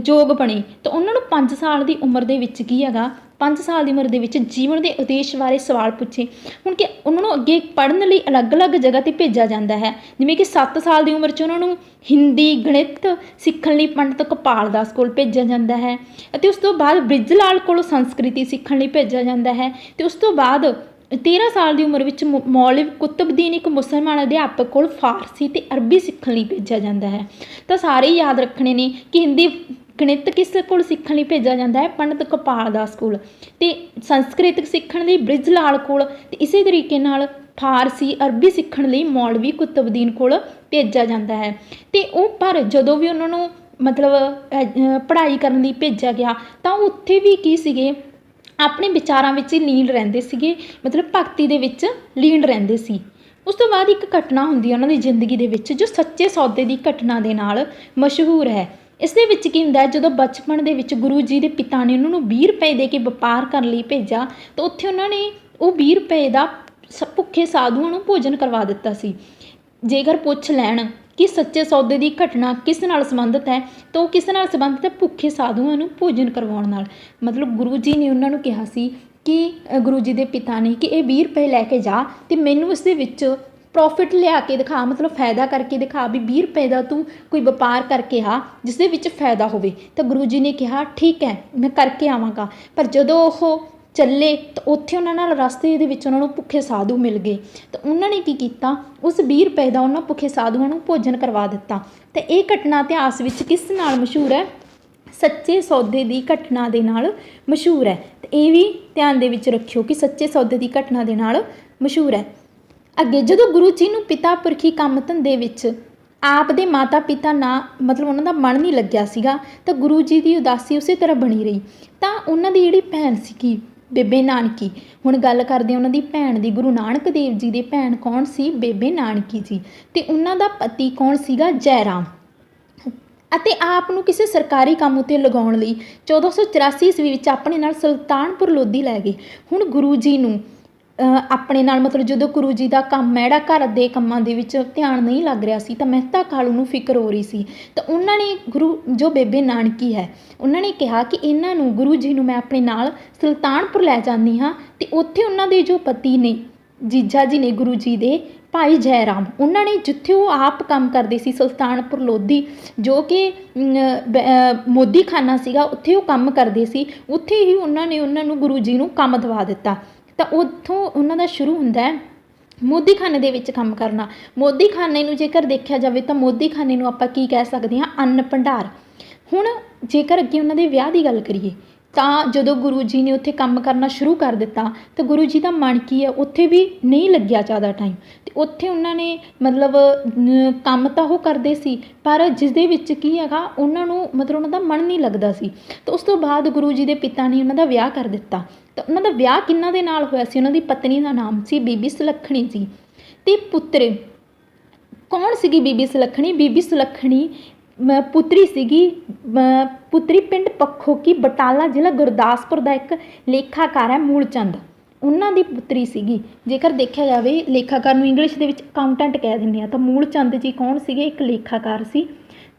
ਯੋਗ ਬਣੇ। ਤਾਂ ਉਹਨਾਂ ਨੂੰ 5 ਸਾਲ ਦੀ ਉਮਰ ਦੇ ਵਿੱਚ ਕੀ ਹੈਗਾ, 5 ਸਾਲ ਦੀ ਉਮਰ ਦੇ ਵਿੱਚ ਜੀਵਨ ਦੇ ਉਦੇਸ਼ ਬਾਰੇ ਸਵਾਲ ਪੁੱਛੇ। ਹੁਣ ਕਿ ਉਹਨਾਂ ਨੂੰ ਅੱਗੇ ਪੜ੍ਹਨ ਲਈ ਅਲੱਗ-ਅਲੱਗ ਜਗ੍ਹਾ 'ਤੇ ਭੇਜਿਆ ਜਾਂਦਾ ਹੈ, ਜਿਵੇਂ ਕਿ 7 ਸਾਲ ਦੀ ਉਮਰ 'ਚ ਉਹਨਾਂ ਨੂੰ ਹਿੰਦੀ ਗਣਿਤ ਸਿੱਖਣ ਲਈ ਪੰਡਤ ਕਪਾਲ ਦਾਸ ਕੋਲ ਭੇਜਿਆ ਜਾਂਦਾ ਹੈ, ਅਤੇ ਉਸ ਤੋਂ ਬਾਅਦ ਬ੍ਰਿਜ ਲਾਲ ਕੋਲੋਂ ਸੰਸਕ੍ਰਿਤੀ ਸਿੱਖਣ ਲਈ ਭੇਜਿਆ ਜਾਂਦਾ ਹੈ। ਅਤੇ ਉਸ ਤੋਂ ਬਾਅਦ 13 ਸਾਲ ਦੀ ਉਮਰ ਵਿੱਚ ਮੌਲਵੀ ਕੁਤਬਦੀਨ ਇੱਕ ਮੁਸਲਮਾਨ ਅਧਿਆਪਕ ਕੋਲ ਫਾਰਸੀ ਅਤੇ ਅਰਬੀ ਸਿੱਖਣ ਲਈ ਭੇਜਿਆ ਜਾਂਦਾ ਹੈ। ਤਾਂ ਸਾਰੇ ਯਾਦ ਰੱਖਣੇ ਨੇ ਕਿ ਹਿੰਦੀ ਗਣਿਤ ਕਿਸ ਕੋਲ ਸਿੱਖਣ ਲਈ ਭੇਜਿਆ ਜਾਂਦਾ ਹੈ, ਪੰਡਤ ਕਪਾਲ ਦਾਸ ਕੋਲ, ਅਤੇ ਸੰਸਕ੍ਰਿਤ ਸਿੱਖਣ ਲਈ ਬ੍ਰਿਜ ਲਾਲ ਕੋਲ, ਅਤੇ ਇਸੇ ਤਰੀਕੇ ਨਾਲ ਫਾਰਸੀ ਅਰਬੀ ਸਿੱਖਣ ਲਈ ਮੌਲਵੀ ਕੁਤਬਦੀਨ ਕੋਲ ਭੇਜਿਆ ਜਾਂਦਾ ਹੈ। ਅਤੇ ਉਹ ਪਰ ਜਦੋਂ ਵੀ ਉਹਨਾਂ ਨੂੰ ਮਤਲਬ ਪੜ੍ਹਾਈ ਕਰਨ ਲਈ ਭੇਜਿਆ ਗਿਆ ਤਾਂ ਉੱਥੇ ਵੀ ਕੀ ਸੀਗੇ, ਆਪਣੇ ਵਿਚਾਰਾਂ ਵਿੱਚ ਹੀ ਲੀਨ ਰਹਿੰਦੇ ਸੀਗੇ, ਮਤਲਬ ਭਗਤੀ ਦੇ ਵਿੱਚ ਲੀਨ ਰਹਿੰਦੇ ਸੀ। ਉਸ ਤੋਂ ਬਾਅਦ ਇੱਕ ਘਟਨਾ ਹੁੰਦੀ ਹੈ ਉਹਨਾਂ ਦੀ ਜ਼ਿੰਦਗੀ ਦੇ ਵਿੱਚ ਜੋ ਸੱਚੇ ਸੌਦੇ ਦੀ ਘਟਨਾ ਦੇ ਨਾਲ ਮਸ਼ਹੂਰ ਹੈ। ਇਸ ਦੇ ਵਿੱਚ ਕੀ ਹੁੰਦਾ, ਜਦੋਂ ਬਚਪਨ ਦੇ ਵਿੱਚ ਗੁਰੂ ਜੀ ਦੇ ਪਿਤਾ ਨੇ ਉਹਨਾਂ ਨੂੰ 20 ਰੁਪਏ ਦੇ ਕੇ ਵਪਾਰ ਕਰਨ ਲਈ ਭੇਜਿਆ ਤਾਂ ਉੱਥੇ ਉਹਨਾਂ ਨੇ ਉਹ 20 ਰੁਪਏ ਦਾ ਭੁੱਖੇ ਸਾਧੂਆਂ ਨੂੰ ਭੋਜਨ ਕਰਵਾ ਦਿੱਤਾ ਸੀ। ਜੇਕਰ ਪੁੱਛ ਲੈਣ ਕਿ ਸੱਚੇ ਸੌਦੇ ਦੀ ਘਟਨਾ ਕਿਸ ਨਾਲ ਸੰਬੰਧਿਤ ਹੈ ਤਾਂ ਉਹ ਕਿਸ ਨਾਲ ਸੰਬੰਧਿਤ ਹੈ, ਭੁੱਖੇ ਸਾਧੂਆਂ ਨੂੰ ਭੋਜਨ ਕਰਵਾਉਣ ਨਾਲ। ਮਤਲਬ ਗੁਰੂ ਜੀ ਨੇ ਉਹਨਾਂ ਨੂੰ ਕਿਹਾ ਸੀ ਕਿ ਗੁਰੂ ਜੀ ਦੇ ਪਿਤਾ ਨੇ ਕਿ ਇਹ 20 ਰੁਪਏ ਲੈ ਕੇ ਜਾ ਅਤੇ ਮੈਨੂੰ ਇਸ ਦੇ ਵਿੱਚ ਪ੍ਰੋਫਿਟ ਲਿਆ ਕੇ ਦਿਖਾ, ਮਤਲਬ ਫਾਇਦਾ ਕਰਕੇ ਦਿਖਾ, ਵੀ 20 ਰੁਪਏ ਦਾ ਤੂੰ ਕੋਈ ਵਪਾਰ ਕਰਕੇ ਆ ਜਿਸ ਦੇ ਵਿੱਚ ਫਾਇਦਾ ਹੋਵੇ। ਤਾਂ ਗੁਰੂ ਜੀ ਨੇ ਕਿਹਾ ਠੀਕ ਹੈ ਮੈਂ ਕਰਕੇ ਆਵਾਂਗਾ। ਪਰ ਜਦੋਂ ਉਹ ਚੱਲੇ ਤਾਂ ਉੱਥੇ ਉਹਨਾਂ ਨਾਲ ਰਸਤੇ ਦੇ ਵਿੱਚ ਉਹਨਾਂ ਨੂੰ ਭੁੱਖੇ ਸਾਧੂ ਮਿਲ ਗਏ, ਤਾਂ ਉਹਨਾਂ ਨੇ ਕੀ ਕੀਤਾ, ਉਸ 20 ਰੁਪਏ ਦਾ ਉਹਨਾਂ ਭੁੱਖੇ ਸਾਧੂਆਂ ਨੂੰ ਭੋਜਨ ਕਰਵਾ ਦਿੱਤਾ। ਅਤੇ ਇਹ ਘਟਨਾ ਇਤਿਹਾਸ ਵਿੱਚ ਕਿਸ ਨਾਲ ਮਸ਼ਹੂਰ ਹੈ, ਸੱਚੇ ਸੌਦੇ ਦੀ ਘਟਨਾ ਦੇ ਨਾਲ ਮਸ਼ਹੂਰ ਹੈ। ਅਤੇ ਇਹ ਵੀ ਧਿਆਨ ਦੇ ਵਿੱਚ ਰੱਖਿਓ ਕਿ ਸੱਚੇ ਸੌਦੇ ਦੀ ਘਟਨਾ ਦੇ ਨਾਲ ਮਸ਼ਹੂਰ ਹੈ। ਅੱਗੇ ਜਦੋਂ ਗੁਰੂ ਜੀ ਨੂੰ ਪਿਤਾ ਪੁਰਖੀ ਕੰਮ ਧੰਦੇ ਵਿੱਚ ਆਪ ਦੇ ਮਾਤਾ ਪਿਤਾ ਨਾਲ ਮਤਲਬ ਉਹਨਾਂ ਦਾ ਮਨ ਨਹੀਂ ਲੱਗਿਆ ਸੀਗਾ, ਤਾਂ ਗੁਰੂ ਜੀ ਦੀ ਉਦਾਸੀ ਉਸੇ ਤਰ੍ਹਾਂ ਬਣੀ ਰਹੀ। ਤਾਂ ਉਹਨਾਂ ਦੀ ਜਿਹੜੀ ਭੈਣ ਸੀਗੀ ਬੇਬੇ ਨਾਨਕੀ, ਹੁਣ ਗੱਲ ਕਰਦੇ ਉਹਨਾਂ ਦੀ ਭੈਣ ਦੀ, ਗੁਰੂ ਨਾਨਕ ਦੇਵ ਜੀ ਦੀ ਭੈਣ ਕੌਣ ਸੀ, ਬੇਬੇ ਨਾਨਕੀ ਜੀ, ਅਤੇ ਉਹਨਾਂ ਦਾ ਪਤੀ ਕੌਣ ਸੀਗਾ, ਜੈ ਰਾਮ। ਅਤੇ ਆਪ ਨੂੰ ਕਿਸੇ ਸਰਕਾਰੀ ਕੰਮ ਉੱਤੇ ਲਗਾਉਣ ਲਈ 1484 ਈਸਵੀ ਵਿੱਚ ਆਪਣੇ ਨਾਲ ਸੁਲਤਾਨਪੁਰ ਲੋਧੀ ਲੈ ਗਏ। ਹੁਣ ਗੁਰੂ ਜੀ ਨੂੰ ਆਪਣੇ ਨਾਲ ਮਤਲਬ ਜਦੋਂ ਗੁਰੂ ਜੀ ਦਾ ਕੰਮ ਹੈ ਜਿਹੜਾ ਘਰ ਦੇ ਕੰਮਾਂ ਦੇ ਵਿੱਚ ਧਿਆਨ ਨਹੀਂ ਲੱਗ ਰਿਹਾ ਸੀ ਤਾਂ ਮਹਿਤਾ ਕਾਲੂ ਨੂੰ ਫਿਕਰ ਹੋ ਰਹੀ ਸੀ। ਤਾਂ ਉਹਨਾਂ ਨੇ ਗੁਰੂ ਜੋ ਬੇਬੇ ਨਾਨਕੀ ਹੈ ਉਹਨਾਂ ਨੇ ਕਿਹਾ ਕਿ ਇਹਨਾਂ ਨੂੰ ਗੁਰੂ ਜੀ ਨੂੰ ਮੈਂ ਆਪਣੇ ਨਾਲ ਸੁਲਤਾਨਪੁਰ ਲੈ ਜਾਂਦੀ ਹਾਂ ਅਤੇ ਉੱਥੇ ਉਹਨਾਂ ਦੇ ਜੋ ਪਤੀ ਨੇ ਜੀਜਾ ਜੀ ਨੇ ਗੁਰੂ ਜੀ ਦੇ ਭਾਈ ਜੈ ਰਾਮ, ਉਹਨਾਂ ਨੇ ਜਿੱਥੇ ਉਹ ਆਪ ਕੰਮ ਕਰਦੇ ਸੀ ਸੁਲਤਾਨਪੁਰ ਲੋਧੀ ਜੋ ਕਿ ਮੋਦੀ ਖਾਨਾ ਸੀਗਾ ਉੱਥੇ ਉਹ ਕੰਮ ਕਰਦੇ ਸੀ, ਉੱਥੇ ਹੀ ਉਹਨਾਂ ਨੂੰ ਗੁਰੂ ਜੀ ਨੂੰ ਕੰਮ ਦਿਵਾ ਦਿੱਤਾ। ਤਾਂ ਉੱਥੋਂ ਉਹਨਾਂ ਦਾ ਸ਼ੁਰੂ ਹੁੰਦਾ ਹੈ ਮੋਦੀ ਖਾਨੇ ਦੇ ਵਿੱਚ ਕੰਮ ਕਰਨਾ। ਮੋਦੀ ਖਾਨੇ ਨੂੰ ਜੇਕਰ ਦੇਖਿਆ ਜਾਵੇ ਤਾਂ ਮੋਦੀ ਖਾਨੇ ਨੂੰ ਆਪਾਂ ਕੀ ਕਹਿ ਸਕਦੇ ਹਾਂ, ਅੰਨ ਭੰਡਾਰ। ਹੁਣ ਜੇਕਰ ਅੱਗੇ ਉਹਨਾਂ ਦੇ ਵਿਆਹ ਦੀ ਗੱਲ ਕਰੀਏ ਤਾਂ ਜਦੋਂ ਗੁਰੂ ਜੀ ਨੇ ਉੱਥੇ ਕੰਮ ਕਰਨਾ ਸ਼ੁਰੂ ਕਰ ਦਿੱਤਾ ਤਾਂ ਗੁਰੂ ਜੀ ਦਾ ਮਨ ਕੀ ਹੈ ਉੱਥੇ ਵੀ ਨਹੀਂ ਲੱਗਿਆ ਜ਼ਿਆਦਾ ਟਾਈਮ, ਅਤੇ ਉੱਥੇ ਉਹਨਾਂ ਨੇ ਮਤਲਬ ਕੰਮ ਤਾਂ ਉਹ ਕਰਦੇ ਸੀ ਪਰ ਜਿਸ ਦੇ ਵਿੱਚ ਕੀ ਹੈਗਾ ਉਹਨਾਂ ਨੂੰ ਮਤਲਬ ਉਹਨਾਂ ਦਾ ਮਨ ਨਹੀਂ ਲੱਗਦਾ ਸੀ। ਤਾਂ ਉਸ ਤੋਂ ਬਾਅਦ ਗੁਰੂ ਜੀ ਦੇ ਪਿਤਾ ਨੇ ਉਹਨਾਂ ਦਾ ਵਿਆਹ ਕਰ ਦਿੱਤਾ। ਤਾਂ ਉਹਨਾਂ ਦਾ ਵਿਆਹ ਕਿਹਨਾਂ ਦੇ ਨਾਲ ਹੋਇਆ ਸੀ, ਉਹਨਾਂ ਦੀ ਪਤਨੀ ਦਾ ਨਾਮ ਸੀ ਬੀਬੀ ਸੁਲੱਖਣੀ ਜੀ, ਅਤੇ ਪੁੱਤਰ ਕੌਣ ਸੀਗੀ ਬੀਬੀ ਸੁਲੱਖਣੀ? ਬੀਬੀ ਸੁਲੱਖਣੀ ਪੁੱਤਰੀ ਸੀਗੀ ਪੁੱਤਰੀ ਪਿੰਡ ਪੱਖੋਕੀ ਬਟਾਲਾ ਜ਼ਿਲ੍ਹਾ ਗੁਰਦਾਸਪੁਰ ਦਾ ਇੱਕ ਲੇਖਾਕਾਰ ਹੈ ਮੂਲ ਚੰਦ, ਉਹਨਾਂ ਦੀ ਪੁੱਤਰੀ ਸੀਗੀ। ਜੇਕਰ ਦੇਖਿਆ ਜਾਵੇ ਲੇਖਾਕਾਰ ਨੂੰ ਇੰਗਲਿਸ਼ ਦੇ ਵਿੱਚ ਅਕਾਊਂਟੈਂਟ ਕਹਿ ਦਿੰਦੇ ਆ, ਤਾਂ ਮੂਲ ਚੰਦ ਜੀ ਕੌਣ ਸੀਗੇ? ਇੱਕ ਲੇਖਾਕਾਰ ਸੀ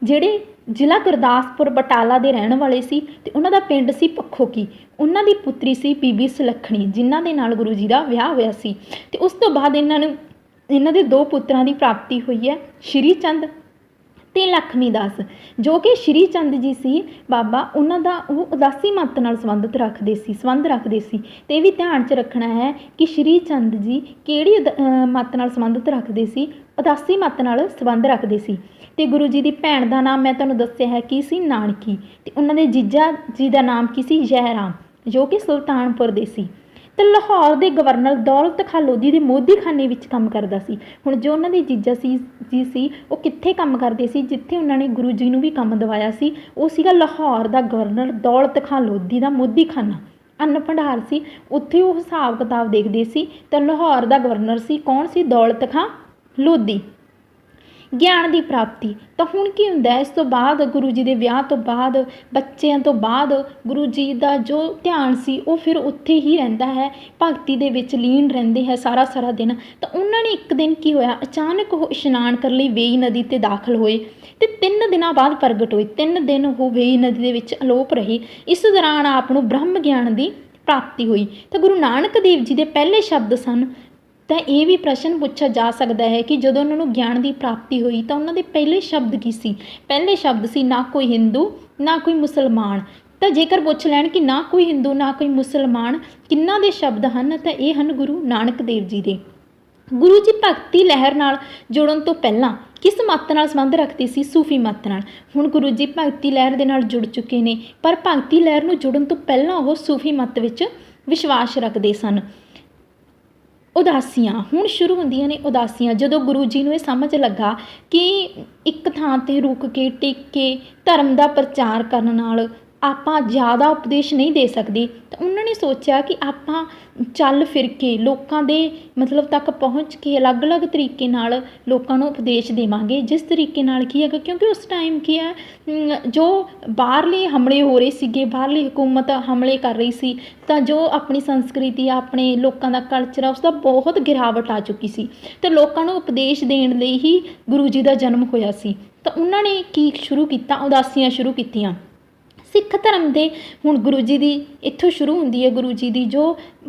ਜਿਹੜੇ ਜ਼ਿਲ੍ਹਾ ਗੁਰਦਾਸਪੁਰ ਬਟਾਲਾ ਦੇ ਰਹਿਣ ਵਾਲੇ ਸੀ, ਅਤੇ ਉਹਨਾਂ ਦਾ ਪਿੰਡ ਸੀ ਪੱਖੋਕੀ। ਉਹਨਾਂ ਦੀ ਪੁੱਤਰੀ ਸੀ ਬੀਬੀ ਸੁਲੱਖਣੀ ਜਿਨ੍ਹਾਂ ਦੇ ਨਾਲ ਗੁਰੂ ਜੀ ਦਾ ਵਿਆਹ ਹੋਇਆ ਸੀ। ਅਤੇ ਉਸ ਤੋਂ ਬਾਅਦ ਇਹਨਾਂ ਦੇ 2 ਪੁੱਤਰਾਂ ਦੀ ਪ੍ਰਾਪਤੀ ਹੋਈ ਹੈ, ਸ਼੍ਰੀ ਚੰਦ ਅਤੇ ਲਖਮੀ ਦਾਸ। ਜੋ ਕਿ ਸ਼੍ਰੀ ਚੰਦ ਜੀ ਸੀ ਬਾਬਾ, ਉਹਨਾਂ ਦਾ ਉਹ ਉਦਾਸੀ ਮੱਤ ਨਾਲ ਸੰਬੰਧ ਰੱਖਦੇ ਸੀ। ਅਤੇ ਇਹ ਵੀ ਧਿਆਨ 'ਚ ਰੱਖਣਾ ਹੈ ਕਿ ਸ਼੍ਰੀ ਚੰਦ ਜੀ ਕਿਹੜੀ ਮੱਤ ਨਾਲ ਸੰਬੰਧਿਤ ਰੱਖਦੇ ਸੀ? ਉਦਾਸੀ ਮੱਤ ਨਾਲ ਸੰਬੰਧ ਰੱਖਦੇ ਸੀ। ਅਤੇ ਗੁਰੂ ਜੀ ਦੀ ਭੈਣ ਦਾ ਨਾਮ ਮੈਂ ਤੁਹਾਨੂੰ ਦੱਸਿਆ ਹੈ ਕੀ ਸੀ? ਨਾਨਕੀ। ਅਤੇ ਉਹਨਾਂ ਦੇ ਜੀਜਾ ਜੀ ਦਾ ਨਾਮ ਕੀ ਸੀ? ਜੈ ਰਾਮ, ਜੋ ਕਿ ਸੁਲਤਾਨਪੁਰ ਦੇ ਸੀ। ਅਤੇ ਲਾਹੌਰ ਦੇ ਗਵਰਨਰ ਦੌਲਤ ਖਾਂ ਲੋਧੀ ਦੇ ਮੋਦੀ ਖਾਨੇ ਵਿੱਚ ਕੰਮ ਕਰਦਾ ਸੀ। ਹੁਣ ਜੋ ਉਹਨਾਂ ਦੇ ਜੀਜਾ ਸੀ ਉਹ ਕਿੱਥੇ ਕੰਮ ਕਰਦੇ ਸੀ? ਜਿੱਥੇ ਉਹਨਾਂ ਨੇ ਗੁਰੂ ਜੀ ਨੂੰ ਵੀ ਕੰਮ ਦਿਵਾਇਆ ਸੀ ਉਹ ਸੀਗਾ ਲਾਹੌਰ ਦਾ ਗਵਰਨਰ ਦੌਲਤ ਖਾਂ ਲੋਧੀ ਦਾ ਮੋਦੀ ਖਾਨਾ, ਅੰਨ ਭੰਡਾਰ ਸੀ, ਉੱਥੇ ਉਹ ਹਿਸਾਬ ਕਿਤਾਬ ਦੇਖਦੇ ਸੀ। ਤਾਂ ਲਾਹੌਰ ਦਾ ਗਵਰਨਰ ਸੀ ਕੌਣ ਸੀ? ਦੌਲਤ ਖਾਂ ਲੋਧੀ। ਗਿਆਨ ਦੀ ਪ੍ਰਾਪਤੀ ਤਾਂ ਹੁਣ ਕੀ ਹੁੰਦਾ ਇਸ ਤੋਂ ਬਾਅਦ ਗੁਰੂ ਜੀ ਦੇ ਵਿਆਹ ਤੋਂ ਬਾਅਦ ਬੱਚਿਆਂ ਤੋਂ ਬਾਅਦ ਗੁਰੂ ਜੀ ਦਾ ਜੋ ਧਿਆਨ ਸੀ ਉਹ ਫਿਰ ਉੱਥੇ ਹੀ ਰਹਿੰਦਾ ਹੈ, ਭਗਤੀ ਦੇ ਵਿੱਚ ਲੀਨ ਰਹਿੰਦੇ ਹੈ ਸਾਰਾ ਦਿਨ। ਤਾਂ ਉਹਨਾਂ ਨੇ ਇੱਕ ਦਿਨ ਕੀ ਹੋਇਆ, ਅਚਾਨਕ ਉਹ ਇਸ਼ਨਾਨ ਕਰਨ ਲਈ ਵੇਈ ਨਦੀ 'ਤੇ ਦਾਖਲ ਹੋਏ ਅਤੇ 3 ਦਿਨਾਂ ਬਾਅਦ ਪ੍ਰਗਟ ਹੋਏ। 3 ਦਿਨ ਉਹ ਵੇਈ ਨਦੀ ਦੇ ਵਿੱਚ ਅਲੋਪ ਰਹੇ। ਇਸ ਦੌਰਾਨ ਆਪ ਨੂੰ ਬ੍ਰਹਮ ਗਿਆਨ ਦੀ ਪ੍ਰਾਪਤੀ ਹੋਈ। ਤਾਂ ਗੁਰੂ ਨਾਨਕ ਦੇਵ ਜੀ ਦੇ ਪਹਿਲੇ ਸ਼ਬਦ ਸਨ। ਤਾਂ ਇਹ ਵੀ ਪ੍ਰਸ਼ਨ ਪੁੱਛਿਆ ਜਾ ਸਕਦਾ ਹੈ ਕਿ ਜਦੋਂ ਉਹਨਾਂ ਨੂੰ ਗਿਆਨ ਦੀ ਪ੍ਰਾਪਤੀ ਹੋਈ ਤਾਂ ਉਹਨਾਂ ਦੇ ਪਹਿਲੇ ਸ਼ਬਦ ਕੀ ਸੀ? ਪਹਿਲੇ ਸ਼ਬਦ ਸੀ ਨਾ ਕੋਈ ਹਿੰਦੂ ਨਾ ਕੋਈ ਮੁਸਲਮਾਨ। ਤਾਂ ਜੇਕਰ ਪੁੱਛ ਲੈਣ ਕਿ ਨਾ ਕੋਈ ਹਿੰਦੂ ਨਾ ਕੋਈ ਮੁਸਲਮਾਨ ਕਿਹਨਾਂ ਦੇ ਸ਼ਬਦ ਹਨ, ਤਾਂ ਇਹ ਹਨ ਗੁਰੂ ਨਾਨਕ ਦੇਵ ਜੀ ਦੇ। ਗੁਰੂ ਜੀ ਭਗਤੀ ਲਹਿਰ ਨਾਲ ਜੁੜਨ ਤੋਂ ਪਹਿਲਾਂ ਕਿਸ ਮੱਤ ਨਾਲ ਸੰਬੰਧ ਰੱਖਦੇ ਸੀ? ਸੂਫੀ ਮੱਤ ਨਾਲ। ਹੁਣ ਗੁਰੂ ਜੀ ਭਗਤੀ ਲਹਿਰ ਦੇ ਨਾਲ ਜੁੜ ਚੁੱਕੇ ਨੇ, ਪਰ ਭਗਤੀ ਲਹਿਰ ਨੂੰ ਜੁੜਨ ਤੋਂ ਪਹਿਲਾਂ ਉਹ ਸੂਫੀ ਮੱਤ ਵਿੱਚ ਵਿਸ਼ਵਾਸ ਰੱਖਦੇ ਸਨ। ਉਦਾਸੀਆਂ ਹੁਣ ਸ਼ੁਰੂ ਹੁੰਦੀਆਂ ਨੇ। ਉਦਾਸੀਆਂ ਜਦੋਂ ਗੁਰੂ ਜੀ ਨੂੰ ਇਹ ਸਮਝ ਲੱਗਾ ਕਿ ਇੱਕ ਥਾਂ 'ਤੇ ਰੁਕ ਕੇ ਟਿਕ ਕੇ ਧਰਮ ਦਾ ਪ੍ਰਚਾਰ ਕਰਨ ਨਾਲ ਆਪਾਂ ਜ਼ਿਆਦਾ ਉਪਦੇਸ਼ ਨਹੀਂ ਦੇ ਸਕਦੇ, ਤਾਂ ਉਹਨਾਂ ਨੇ ਸੋਚਿਆ ਕਿ ਆਪਾਂ ਚੱਲ ਫਿਰ ਕੇ ਲੋਕਾਂ ਦੇ ਮਤਲਬ ਤੱਕ ਪਹੁੰਚ ਕੇ ਅਲੱਗ-ਅਲੱਗ ਤਰੀਕੇ ਨਾਲ ਲੋਕਾਂ ਨੂੰ ਉਪਦੇਸ਼ ਦੇਵਾਂਗੇ, ਜਿਸ ਤਰੀਕੇ ਨਾਲ ਕੀ ਹੈਗਾ ਕਿਉਂਕਿ ਉਸ ਟਾਈਮ ਕੀ ਹੈ ਜੋ ਬਾਹਰਲੇ ਹਮਲੇ ਹੋ ਰਹੇ ਸੀਗੇ, ਬਾਹਰਲੀ ਹਕੂਮਤ ਹਮਲੇ ਕਰ ਰਹੀ ਸੀ, ਤਾਂ ਜੋ ਆਪਣੀ ਸੰਸਕ੍ਰਿਤੀ ਆਪਣੇ ਲੋਕਾਂ ਦਾ ਕਲਚਰ ਆ ਉਸ ਦਾ ਬਹੁਤ ਗਿਰਾਵਟ ਆ ਚੁੱਕੀ ਸੀ। ਅਤੇ ਲੋਕਾਂ ਨੂੰ ਉਪਦੇਸ਼ ਦੇਣ ਲਈ ਹੀ ਗੁਰੂ ਜੀ ਦਾ ਜਨਮ ਹੋਇਆ ਸੀ। ਤਾਂ ਉਹਨਾਂ ਨੇ ਕੀ ਸ਼ੁਰੂ ਕੀਤਾ? ਉਦਾਸੀਆਂ ਸ਼ੁਰੂ ਕੀਤੀਆਂ। ਸਿੱਖ ਧਰਮ ਦੇ ਹੁਣ ਗੁਰੂ ਜੀ ਦੀ ਇੱਥੋਂ ਸ਼ੁਰੂ ਹੁੰਦੀ ਹੈ ਗੁਰੂ ਜੀ ਦੀ ਜੋ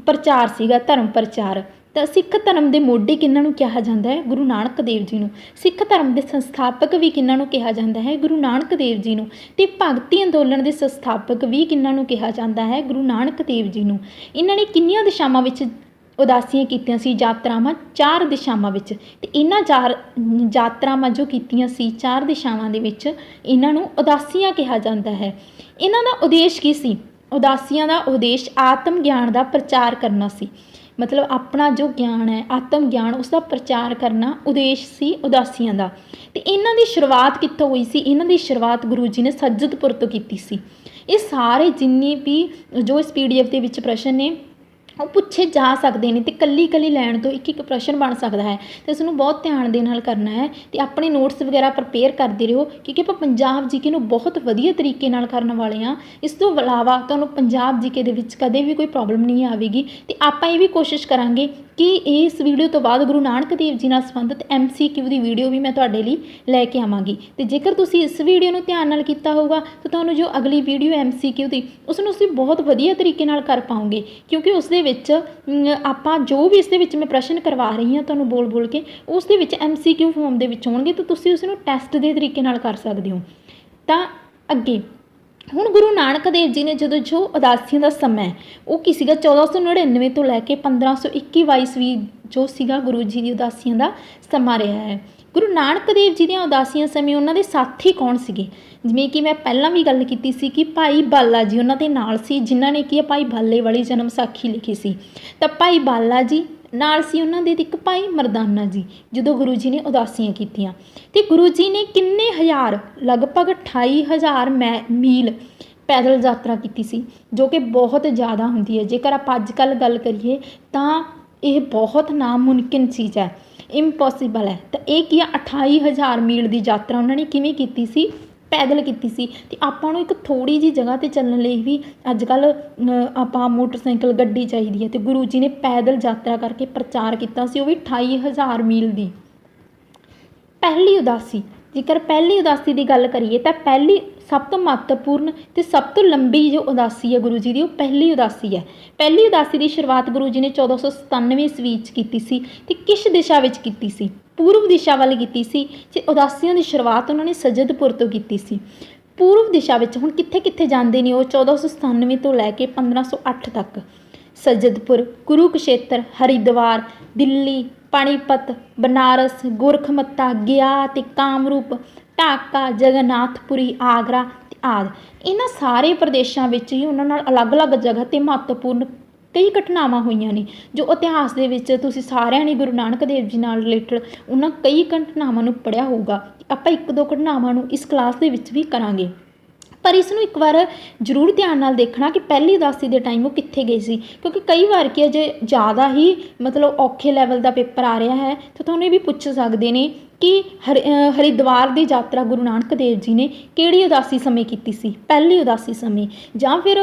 ਪ੍ਰਚਾਰ ਸੀਗਾ, ਧਰਮ ਪ੍ਰਚਾਰ। ਤਾਂ ਸਿੱਖ ਧਰਮ ਦੇ ਮੋਢੀ ਕਿਹਨਾਂ ਨੂੰ ਕਿਹਾ ਜਾਂਦਾ ਹੈ? ਗੁਰੂ ਨਾਨਕ ਦੇਵ ਜੀ ਨੂੰ। ਸਿੱਖ ਧਰਮ ਦੇ ਸੰਸਥਾਪਕ ਵੀ ਕਿਹਨਾਂ ਨੂੰ ਕਿਹਾ ਜਾਂਦਾ ਹੈ? ਗੁਰੂ ਨਾਨਕ ਦੇਵ ਜੀ ਨੂੰ। ਅਤੇ ਭਗਤੀ ਅੰਦੋਲਨ ਦੇ ਸੰਸਥਾਪਕ ਵੀ ਕਿਹਨਾਂ ਨੂੰ ਕਿਹਾ ਜਾਂਦਾ ਹੈ? ਗੁਰੂ ਨਾਨਕ ਦੇਵ ਜੀ ਨੂੰ। ਇਹਨਾਂ ਨੇ ਕਿੰਨੀਆਂ ਦਿਸ਼ਾਵਾਂ ਵਿੱਚ ਉਦਾਸੀਆਂ ਕੀਤੀਆਂ ਸੀ? ਯਾਤਰਾਵਾਂ 4 ਦਿਸ਼ਾਵਾਂ ਵਿੱਚ। ਅਤੇ ਇਹਨਾਂ 4 ਯਾਤਰਾਵਾਂ ਜੋ ਕੀਤੀਆਂ ਸੀ 4 ਦਿਸ਼ਾਵਾਂ ਦੇ ਵਿੱਚ ਇਹਨਾਂ ਨੂੰ ਉਦਾਸੀਆਂ ਕਿਹਾ ਜਾਂਦਾ ਹੈ। ਇਹਨਾਂ ਦਾ ਉਦੇਸ਼ ਕੀ ਸੀ? ਉਦਾਸੀਆਂ ਦਾ ਉਦੇਸ਼ ਆਤਮ ਗਿਆਨ ਦਾ ਪ੍ਰਚਾਰ ਕਰਨਾ ਸੀ। ਮਤਲਬ ਆਪਣਾ ਜੋ ਗਿਆਨ ਹੈ ਆਤਮ ਗਿਆਨ ਉਸ ਦਾ ਪ੍ਰਚਾਰ ਕਰਨਾ ਉਦੇਸ਼ ਸੀ ਉਦਾਸੀਆਂ ਦਾ। ਅਤੇ ਇਹਨਾਂ ਦੀ ਸ਼ੁਰੂਆਤ ਕਿੱਥੋਂ ਹੋਈ ਸੀ? ਇਹਨਾਂ ਦੀ ਸ਼ੁਰੂਆਤ ਗੁਰੂ ਜੀ ਨੇ ਸੱਜਦਪੁਰ ਤੋਂ ਕੀਤੀ ਸੀ। ਇਹ ਸਾਰੇ ਜਿੰਨੇ ਵੀ ਜੋ ਇਸ PDF ਦੇ ਵਿੱਚ ਪ੍ਰਸ਼ਨ ਨੇ ਉਹ ਪੁੱਛੇ ਜਾ ਸਕਦੇ ਨੇ, ਅਤੇ ਇਕੱਲੀ ਲਾਈਨ ਤੋਂ ਇੱਕ ਪ੍ਰਸ਼ਨ ਬਣ ਸਕਦਾ ਹੈ। ਅਤੇ ਇਸ ਨੂੰ ਬਹੁਤ ਧਿਆਨ ਦੇ ਨਾਲ ਕਰਨਾ ਹੈ ਅਤੇ ਆਪਣੇ ਨੋਟਸ ਵਗੈਰਾ ਪ੍ਰਪੇਅਰ ਕਰਦੇ ਰਹੋ, ਕਿਉਂਕਿ ਆਪਾਂ ਪੰਜਾਬ GK ਨੂੰ ਬਹੁਤ ਵਧੀਆ ਤਰੀਕੇ ਨਾਲ ਕਰਨ ਵਾਲੇ ਹਾਂ। ਇਸ ਤੋਂ ਇਲਾਵਾ ਤੁਹਾਨੂੰ ਪੰਜਾਬ GK ਦੇ ਵਿੱਚ ਕਦੇ ਵੀ ਕੋਈ ਪ੍ਰੋਬਲਮ ਨਹੀਂ ਆਵੇਗੀ। ਅਤੇ ਆਪਾਂ ਇਹ ਵੀ ਕੋਸ਼ਿਸ਼ ਕਰਾਂਗੇ कि इस वीडियो तो बाद गुरु नानक देव जी नाल संबंधित MCQ की वीडियो भी मैं तुहाडे लई लैके आवांगी। तो जेकर तुसीं इस वीडियो नूं ध्यान नाल कीता होगा तो तुहानूं जो अगली वीडियो MCQ की उसनूं तुसीं बहुत वधिया तरीके नाल कर पाओगे, क्योंकि उस दे विच आपां जो भी इस दे विच मैं प्रश्न करवा रही हाँ तुहानूं बोल बोल के उस दे विच MCQ फॉर्म दे विच होणगे, तो तुसीं उसनूं टैसट दे तरीके नाल कर सकदे हो। तां अगे ਹੁਣ गुरु नानक देव जी ने जो उदासियों का समय वो की सीगा 1499 तो लैके 1521 ईस्वी जो सीगा गुरु जी की उदासियों का समा रहा है। गुरु नानक देव जी दी उदासियां समय उन्होंने साथी कौन सीगे, जिवें कि मैं पहलां भी गल कीती सी कि भाई बाला जी उन्हां दे नाल सी, जिन्हां ने कि भाई बाले वाली जन्म साखी लिखी सी। तां भाई बाला जी नाल सी उन्हां दे एक भाई मरदाना जी जो गुरु जी ने उदासियां कीतियां। ते गुरु जी ने किन्ने हज़ार लगभग 28,000 मील पैदल यात्रा की सी, जो कि बहुत ज़्यादा होंदी है। जेकर आप अजकल गल करिए तो यह बहुत नामुमकिन चीज़ है, इम्पॉसिबल है। तो यह की 28,000 मील की यात्रा उन्होंने किवें कीती सी, पैदल की सी। ते आपां नूं एक थोड़ी जी जगह ते चलण लई भी अजकल आपां मोटरसाइकिल गड्डी चाहिदी है, तो गुरु जी ने पैदल यात्रा करके प्रचार किया सी, वो भी 28,000 मील की। पहली उदासी, जेकर पहली उदासी की गल करिए तो पहली सब तो महत्वपूर्ण तो सब तो लंबी जो उदासी है गुरु जी की, वो पहली उदासी है। पहली उदासी की शुरुआत गुरु जी ने 1497 ईस्वी की सी। ते किस दिशा में की सी? पूर्व दिशा वाल की सी। ते उदासियों की शुरुआत उन्होंने सजदपुर तो की सी। पूर्व दिशा में हुण कित्थे कित्थे जांदे ने, वो 1497 तो लैके 1508 तक सजदपुर, कुरुक्षेत्र, हरिद्वार, दिल्ली, पानीपत, बनारस, गोरखमत्ता, गया ते कामरूप, ढाका, जगन्नाथपुरी, आगरा आदि। इन्हां सारे प्रदेशों में ही उन्हां नाल अलग अलग जगह ते महत्वपूर्ण कई घटनावां होईयां ने, जो इतिहास दे विच तुसीं सारिआं ने गुरु नानक देव जी नाल रिलेटेड उन्हां कई घटनावां नूं पढ़िया होगा। आपां एक दो घटनावां नूं इस क्लास दे विच भी करांगे, पर इसनूं एक बार जरूर ध्यान नाल देखना कि पहली उदासी के टाइम वो कित्थे गए सी, क्योंकि कई बार कि जे ज़्यादा ही मतलब औखे लैवल का पेपर आ रहा है तो तुहानूं भी पुछ सकते हैं कि हरिद्वार की यात्रा गुरु नानक देव जी ने किहड़ी उदासी समय की सी, पहली उदासी समय, जां फिर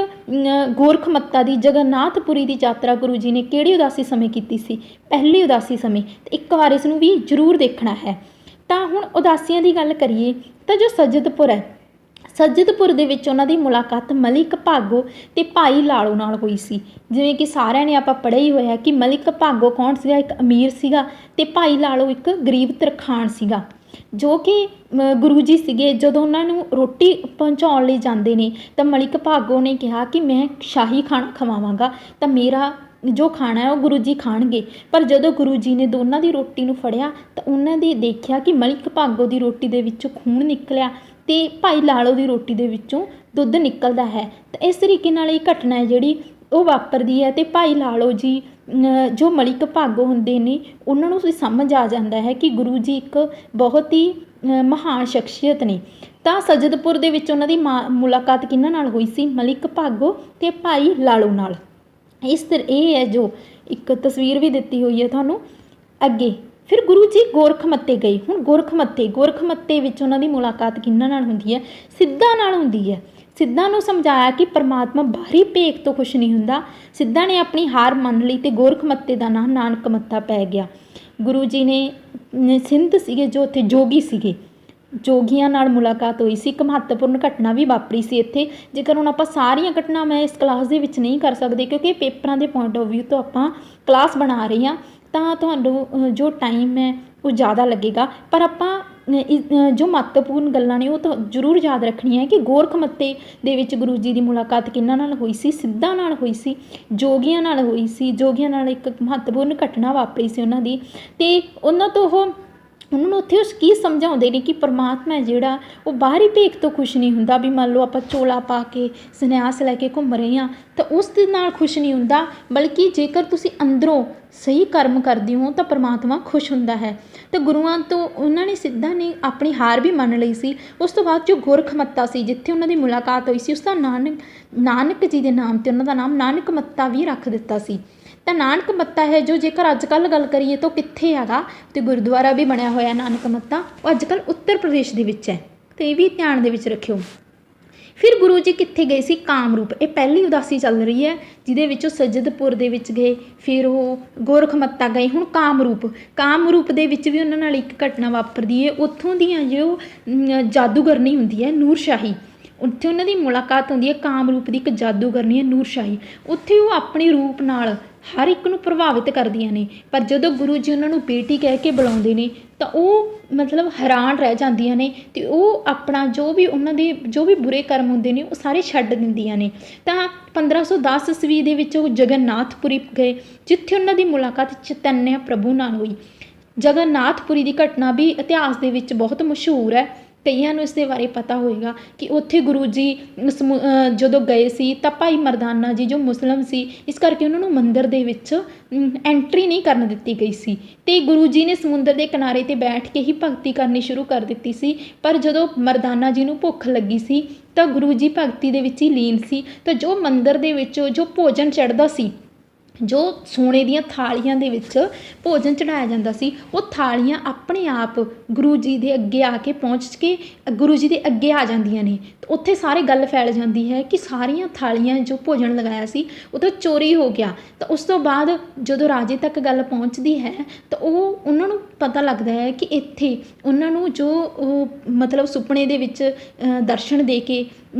गोरखमत्ता की जगन्नाथपुरी की यात्रा गुरु जी ने किहड़ी उदासी समय की सी, पहली उदासी समय। तो एक बार इसनूं भी जरूर देखना है। तो हुण उदासियां की गल करिए तो जो सजदपुर है, सजदपुर दे विच उन्हां दी मुलाकात मलिक भागो ते भाई लाड़ो नाल होई सी। जिवें कि सारिआं ने आपां पढ़िआ ही होया कि मलिक भागो कौन सीगा, एक अमीर सीगा ते भाई लाड़ो एक गरीब तरखान सीगा, जो कि गुरु जी सीगे। जदों उन्हां नूं रोटी पहुँचाउण लई जांदे ने तां मलिक भागो ने कहा कि मैं शाही खाना खवावांगा, तां मेरा जो खाना है वो गुरु जी खाणगे। पर जदों गुरु जी ने दोनों की रोटी नूं फड़िया तो उन्हां दी देखिया कि मलिक भागो की रोटी दे विचों खून निकलिया ते भाई लाड़ो की रोटी दे विचों दुੱਧ निकलदा है। तो इस तरीके नाल ये घटना है जिहड़ी वो वापरदी है। तो भाई लाड़ो जी जो मलिक भागो हुंदे ने उन्हां नूं समझ आ जाता है कि गुरु जी एक बहुत ही महान शख्सियत ने। तो सजदपुर दे विच उन्हां दी मुलाकात किन्हां नाल होई सी, मलिक भागो ते भाई लाड़ो नाल। इस तरह ये है जो एक तस्वीर भी दी हुई है तुहानूं अगे। फिर गुरु जी गोरखमत्ते गए। हुण गोरखमत्ते विच उन्हां दी मुलाकात किन्हां नाल हुंदी है, सिद्धा नाल हुंदी है। सिद्धा नूं समझाया कि परमात्मा बाहरी भेख तो खुश नहीं हुंदा। सिद्धा ने अपनी हार मान ली ते गोरखमत्ते दा नाम नानकमत्ता पै गया। गुरु जी ने सिंध सीगे जो उत्थे जोगी सीगे, जोगियां नाल मुलाकात हुई सी। एक महत्वपूर्ण घटना भी वापरी सी इत्थे। जेकर हुण आपां सारियां घटना मैं इस क्लास दे विच नहीं कर सकदे, क्योंकि पेपरां दे पॉइंट ऑफ व्यू तो आपां क्लास बना रहे हां, तां तुहानूं जो टाइम है वो ज़्यादा लगेगा। पर आपां जो महत्वपूर्ण गल्लां ने वो तो जरूर याद रखनी है कि गोरखमत्ते दे विच गुरु जी की मुलाकात किन्हां नाल होई सी, सिद्धा नाल होई सी, जोगियां नाल होई सी। जोगियां नाल एक महत्वपूर्ण घटना वापरी सी उन्हां दी, ते उन्हां तो उन्होंने उत्थे की समझाते हैं कि परमात्मा है जिहड़ा वो बाहरी भेख तो खुश नहीं हुंदा। भी मान लो आप चोला पा के सन्यास लैके घूम रहे हैं तो उस दे नाल खुश नहीं हुंदा, बल्कि जेकर तुसी अंदरों सही कर्म करते हो तो परमात्मा खुश हुंदा है। तो गुरुआं तो उन्होंने सिद्धा ने अपनी हार भी मान ली सी। उस तो बाद जो गोरखमत्ता सी जिथे उन्होंने मुलाकात हुई सी, उसका नानक जी के नाम से उन्होंने नाम नानकमत्ता भी रख दिता सी। तो नानकमत्ता है जो जेकर अजकल गल करिए तो कित्थे हैगा, तो गुरुद्वारा भी बनया होया नानकमत्ता, वो अजकल उत्तर प्रदेश दे विच है। तो ये भी ध्यान दे विच रखियो। ਫਿਰ ਗੁਰੂ ਜੀ ਕਿੱਥੇ ਗਏ ਸੀ? ਕਾਮਰੂਪ। ਇਹ ਪਹਿਲੀ ਉਦਾਸੀ ਚੱਲ ਰਹੀ ਹੈ ਜਿਹਦੇ ਵਿੱਚ ਉਹ ਸੱਜਦਪੁਰ ਦੇ ਵਿੱਚ ਗਏ, ਫਿਰ ਉਹ ਗੋਰਖਮੱਤਾ ਗਏ, ਹੁਣ ਕਾਮਰੂਪ। ਕਾਮਰੂਪ ਦੇ ਵਿੱਚ ਵੀ ਉਹਨਾਂ ਨਾਲ ਇੱਕ ਘਟਨਾ ਵਾਪਰਦੀ ਹੈ। ਉੱਥੋਂ ਦੀਆਂ ਜੋ ਜਾਦੂਗਰਨੀ ਹੁੰਦੀ ਹੈ ਨੂਰ ਸ਼ਾਹੀ, ਉੱਥੇ ਉਹਨਾਂ ਦੀ ਮੁਲਾਕਾਤ ਹੁੰਦੀ ਹੈ। ਕਾਮਰੂਪ ਦੀ ਇੱਕ ਜਾਦੂਗਰਨੀ ਹੈ ਨੂਰ ਸ਼ਾਹੀ, ਉੱਥੇ ਉਹ ਆਪਣੇ ਰੂਪ ਨਾਲ ਹਰ ਇੱਕ ਨੂੰ ਪ੍ਰਭਾਵਿਤ ਕਰਦੀਆਂ ਨੇ। ਪਰ ਜਦੋਂ ਗੁਰੂ ਜੀ ਉਹਨਾਂ ਨੂੰ ਬੇਟੀ ਕਹਿ ਕੇ ਬੁਲਾਉਂਦੇ ਨੇ ਤਾਂ ਉਹ ਮਤਲਬ ਹੈਰਾਨ ਰਹਿ ਜਾਂਦੀਆਂ ਨੇ ਅਤੇ ਉਹ ਆਪਣਾ ਜੋ ਵੀ ਉਹਨਾਂ ਦੇ ਜੋ ਵੀ ਬੁਰੇ ਕਰਮ ਹੁੰਦੇ ਨੇ ਉਹ ਸਾਰੇ ਛੱਡ ਦਿੰਦੀਆਂ ਨੇ। ਤਾਂ 1510 ਈਸਵੀ ਦੇ ਵਿੱਚ ਉਹ ਜਗਨਨਾਥਪੁਰੀ ਗਏ, ਜਿੱਥੇ ਉਹਨਾਂ ਦੀ ਮੁਲਾਕਾਤ ਚੈਤਨਿਆ ਪ੍ਰਭੂ ਨਾਲ ਹੋਈ। ਜਗਨਨਾਥਪੁਰੀ ਦੀ ਘਟਨਾ ਵੀ ਇਤਿਹਾਸ ਦੇ ਵਿੱਚ ਬਹੁਤ ਮਸ਼ਹੂਰ ਹੈ, ਕਈਆਂ ਨੂੰ ਇਸ ਦੇ ਬਾਰੇ ਪਤਾ ਹੋਏਗਾ ਕਿ ਉੱਥੇ ਗੁਰੂ ਜੀ ਜਦੋਂ ਗਏ ਸੀ ਤਾਂ ਭਾਈ ਮਰਦਾਨਾ ਜੀ ਜੋ ਮੁਸਲਿਮ ਸੀ, ਇਸ ਕਰਕੇ ਉਹਨਾਂ ਨੂੰ ਮੰਦਿਰ ਦੇ ਵਿੱਚ ਐਂਟਰੀ ਨਹੀਂ ਕਰਨ ਦਿੱਤੀ ਗਈ ਸੀ ਅਤੇ ਗੁਰੂ ਜੀ ਨੇ ਸਮੁੰਦਰ ਦੇ ਕਿਨਾਰੇ 'ਤੇ ਬੈਠ ਕੇ ਹੀ ਭਗਤੀ ਕਰਨੀ ਸ਼ੁਰੂ ਕਰ ਦਿੱਤੀ ਸੀ। ਪਰ ਜਦੋਂ ਮਰਦਾਨਾ ਜੀ ਨੂੰ ਭੁੱਖ ਲੱਗੀ ਸੀ ਤਾਂ ਗੁਰੂ ਜੀ ਭਗਤੀ ਦੇ ਵਿੱਚ ਹੀ ਲੀਨ ਸੀ। ਤਾਂ ਜੋ ਮੰਦਿਰ ਦੇ ਵਿੱਚ ਜੋ ਭੋਜਨ ਚੜ੍ਹਦਾ ਸੀ, ਜੋ ਸੋਨੇ ਦੀਆਂ ਥਾਲੀਆਂ ਦੇ ਵਿੱਚ ਭੋਜਨ ਚੜ੍ਹਾਇਆ ਜਾਂਦਾ ਸੀ, ਉਹ ਥਾਲੀਆਂ ਆਪਣੇ ਆਪ ਗੁਰੂ ਜੀ ਦੇ ਅੱਗੇ ਆ ਕੇ ਪਹੁੰਚ ਕੇ ਗੁਰੂ ਜੀ ਦੇ ਅੱਗੇ ਆ ਜਾਂਦੀਆਂ ਨੇ। ਉੱਥੇ ਸਾਰੇ ਗੱਲ ਫੈਲ ਜਾਂਦੀ ਹੈ ਕਿ ਸਾਰੀਆਂ ਥਾਲੀਆਂ ਜੋ ਭੋਜਨ ਲਗਾਇਆ ਸੀ ਉਹ ਤਾਂ ਚੋਰੀ ਹੋ ਗਿਆ। ਤਾਂ ਉਸ ਤੋਂ ਬਾਅਦ ਜਦੋਂ ਰਾਜੇ ਤੱਕ ਗੱਲ ਪਹੁੰਚਦੀ ਹੈ ਤਾਂ ਉਹਨਾਂ ਨੂੰ ਪਤਾ ਲੱਗਦਾ ਹੈ ਕਿ ਇੱਥੇ ਉਹਨਾਂ ਨੂੰ ਜੋ ਮਤਲਬ ਸੁਪਨੇ ਦੇ ਵਿੱਚ ਦਰਸ਼ਨ ਦੇ ਕੇ